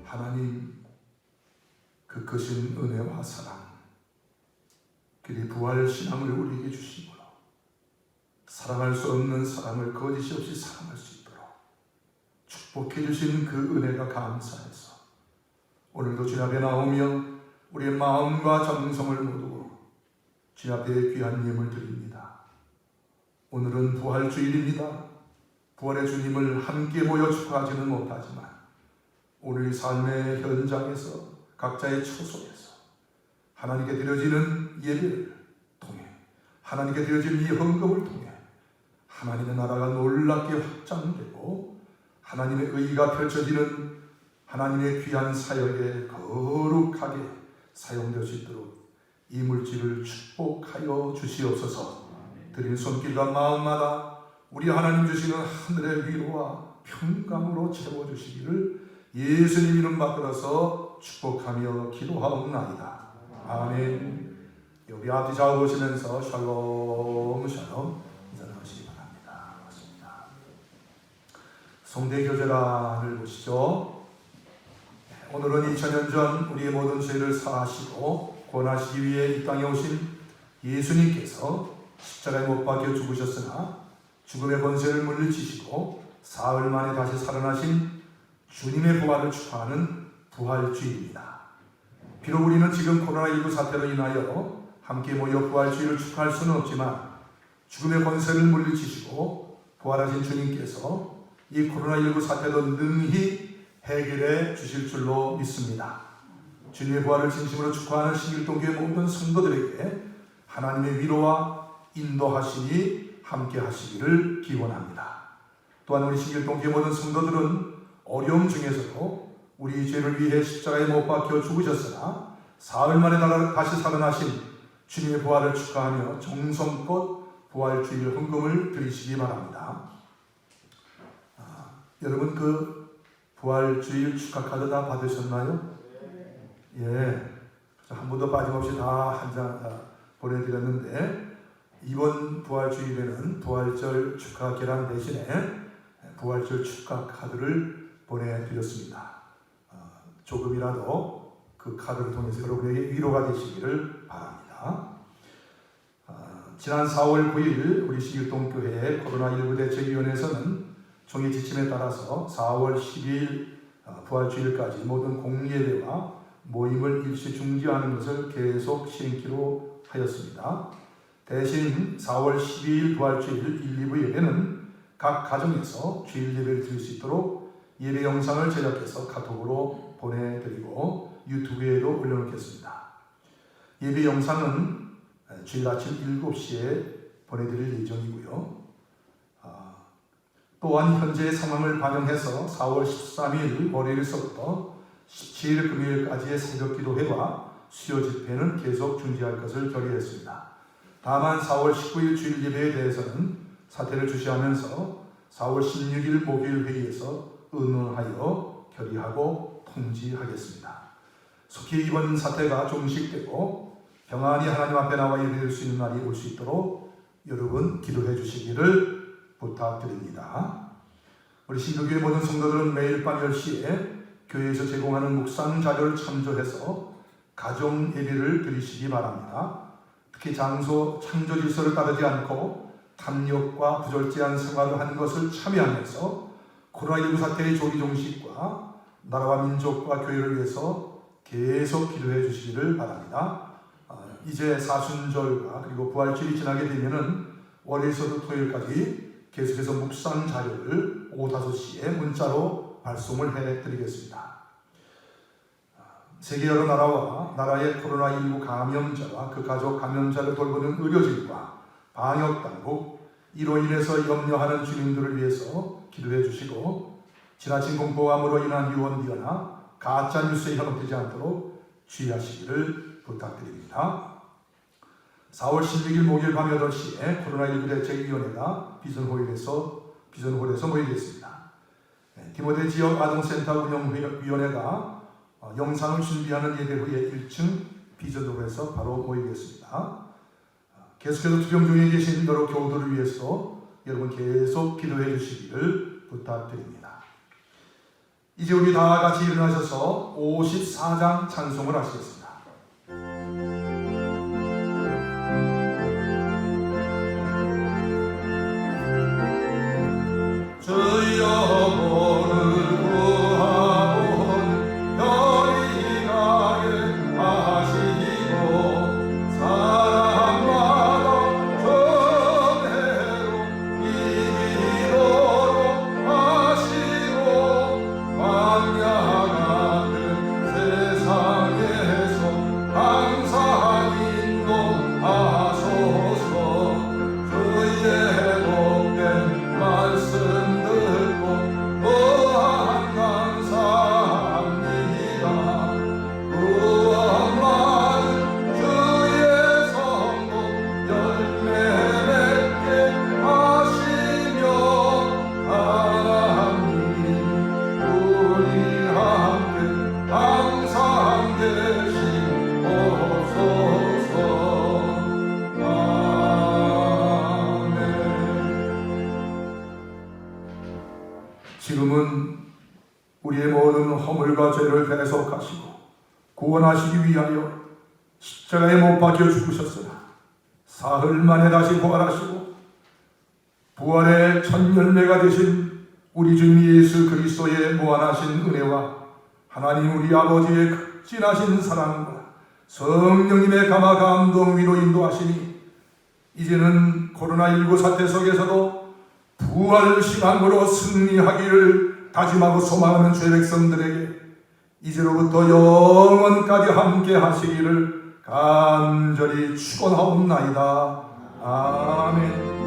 하나님, 그 크신 은혜와 사랑, 그리 부활 신앙을 우리에게 주시고 사랑할 수 없는 사랑을 거짓이 없이 사랑할 수 있도록 축복해 주신 그 은혜가 감사해서 오늘도 주님 앞에 나오며 우리의 마음과 정성을 모두 주님 앞에 귀한 예물 드립니다. 오늘은 부활주일입니다. 부활의 주님을 함께 모여 축하하지는 못하지만 오늘 삶의 현장에서 각자의 처소에서 하나님께 드려지는 예배를 통해 하나님께 드려지는 이 헌금을 통해 하나님의 나라가 놀랍게 확장되고 하나님의 의가 펼쳐지는 하나님의 귀한 사역에 거룩하게 사용될 수 있도록 이 물질을 축복하여 주시옵소서. 드린 손길과 마음마다 우리 하나님 주시는 하늘의 위로와 평강으로 채워주시기를 예수님 이름 받들어서 축복하며 기도하옵나이다. 아멘. 우리 앞뒤 좌우 보시면서 샬롬 샬롬 인사하시기 바랍니다. 고맙습니다. 송대교제란을 보시죠. 오늘은 2000년 전 우리의 모든 죄를 사하시고 구원하시기 위해 이 땅에 오신 예수님께서 십자가에 못 박혀 죽으셨으나 죽음의 권세를 물리치시고 사흘 만에 다시 살아나신 주님의 부활을 축하하는 부활주일입니다. 비록 우리는 지금 코로나19 사태로 인하여 함께 모여 부활주일을 축하할 수는 없지만 죽음의 권세를 물리치시고 부활하신 주님께서 이 코로나19 사태도 능히 해결해 주실 줄로 믿습니다. 주님의 부활을 진심으로 축하하는 신길동교회 모든 성도들에게 하나님의 위로와 인도하심이 함께 하시기를 기원합니다. 또한 우리 신길동교회 모든 성도들은 어려움 중에서도 우리 죄를 위해 십자가에 못 박혀 죽으셨으나 사흘 만에 다시 살아나신 주님의 부활을 축하하며 정성껏 부활주일 헌금을 드리시기 바랍니다. 여러분 그 부활주일 축하 카드 다 받으셨나요? 예, 한 번도 빠짐없이 다 한 장 보내드렸는데 이번 부활주일에는 부활절 축하 계란 대신에 부활절 축하 카드를 보내드렸습니다. 조금이라도 그 카드를 통해서 여러분에게 위로가 되시기를 바랍니다. 지난 4월 9일 우리 신길동교회 코로나19 대책위원회에서는 총회 지침에 따라서 4월 12일 부활주일까지 모든 공예배와 모임을 일시 중지하는 것을 계속 시행키로 하였습니다. 대신 4월 12일 부활주일 1, 2부 예배는 각 가정에서 주일 예배를 드릴 수 있도록 예배 영상을 제작해서 카톡으로 보내드리고 유튜브에도 올려놓겠습니다. 예배 영상은 주일 아침 7시에 보내드릴 예정이고요. 또한 현재의 상황을 반영해서 4월 13일 월요일서부터 17일 금요일까지의 새벽 기도회와 수요 집회는 계속 중지할 것을 결의했습니다. 다만 4월 19일 주일 예배에 대해서는 사태를 주시하면서 4월 16일 목요일 회의에서 의논하여 결의하고 통지하겠습니다. 속히 이번 사태가 종식되고 평안히 하나님 앞에 나와 예배드릴 수 있는 날이 올 수 있도록 여러분 기도해 주시기를 부탁드립니다. 우리 신도교회 모든 성도들은 매일 밤 10시에 교회에서 제공하는 묵상 자료를 참조해서 가정 예배를 드리시기 바랍니다. 특히 장소 창조 질서를 따르지 않고 탐욕과 부절제한 생활을 하는 것을 참여하면서 코로나19 사태의 조기 종식과 나라와 민족과 교회를 위해서 계속 기도해 주시기를 바랍니다. 이제 사순절과 그리고 부활절이 지나게 되면은 월요일서부터 토요일까지 계속해서 묵상 자료를 오후 5시에 문자로 발송을 해드리겠습니다. 세계 여러 나라와 나라의 코로나19 감염자와 그 가족 감염자를 돌보는 의료진과 방역당국, 이로 인해서 염려하는 주민들을 위해서 기도해 주시고 지나친 공포감으로 인한 유언비어나 가짜뉴스에 현혹되지 않도록 주의하시기를 부탁드립니다. 4월 16일 목요일 밤 8시에 코로나19 대책위원회가 비전홀에서 모이겠습니다. 디모데 지역 아동센터 운영위원회가 영상을 준비하는 예배 후에 1층 비전홀에서 바로 모이겠습니다. 계속해서 투병 중에 계신 여러 교우들을 위해서 여러분 계속 기도해 주시기를 부탁드립니다. 이제 우리 다 같이 일어나셔서 54장 찬송을 하시겠습니다. 주여 오늘 구하오니 별이 나게 하시고 사람마다 전해로 이기도록 하시고 광야 같은 세상에서 항상 인도하소서. 주의 복된 말씀 지금은 우리의 모든 허물과 죄를 대속하시고 구원하시기 위하여 십자가에 못 박혀 죽으셨으나 사흘 만에 다시 부활하시고 부활의 첫 열매가 되신 우리 주님 예수 그리스도의 무한하신 은혜와 하나님 우리 아버지의 극진하신 사랑과 성령님의 감화 감동 위로 인도하시니 이제는 코로나19 사태 속에서도 부활 신앙으로 승리하기를 다짐하고 소망하는 죄 백성들에게 이제로부터 영원까지 함께 하시기를 간절히 축원하옵나이다. 아멘.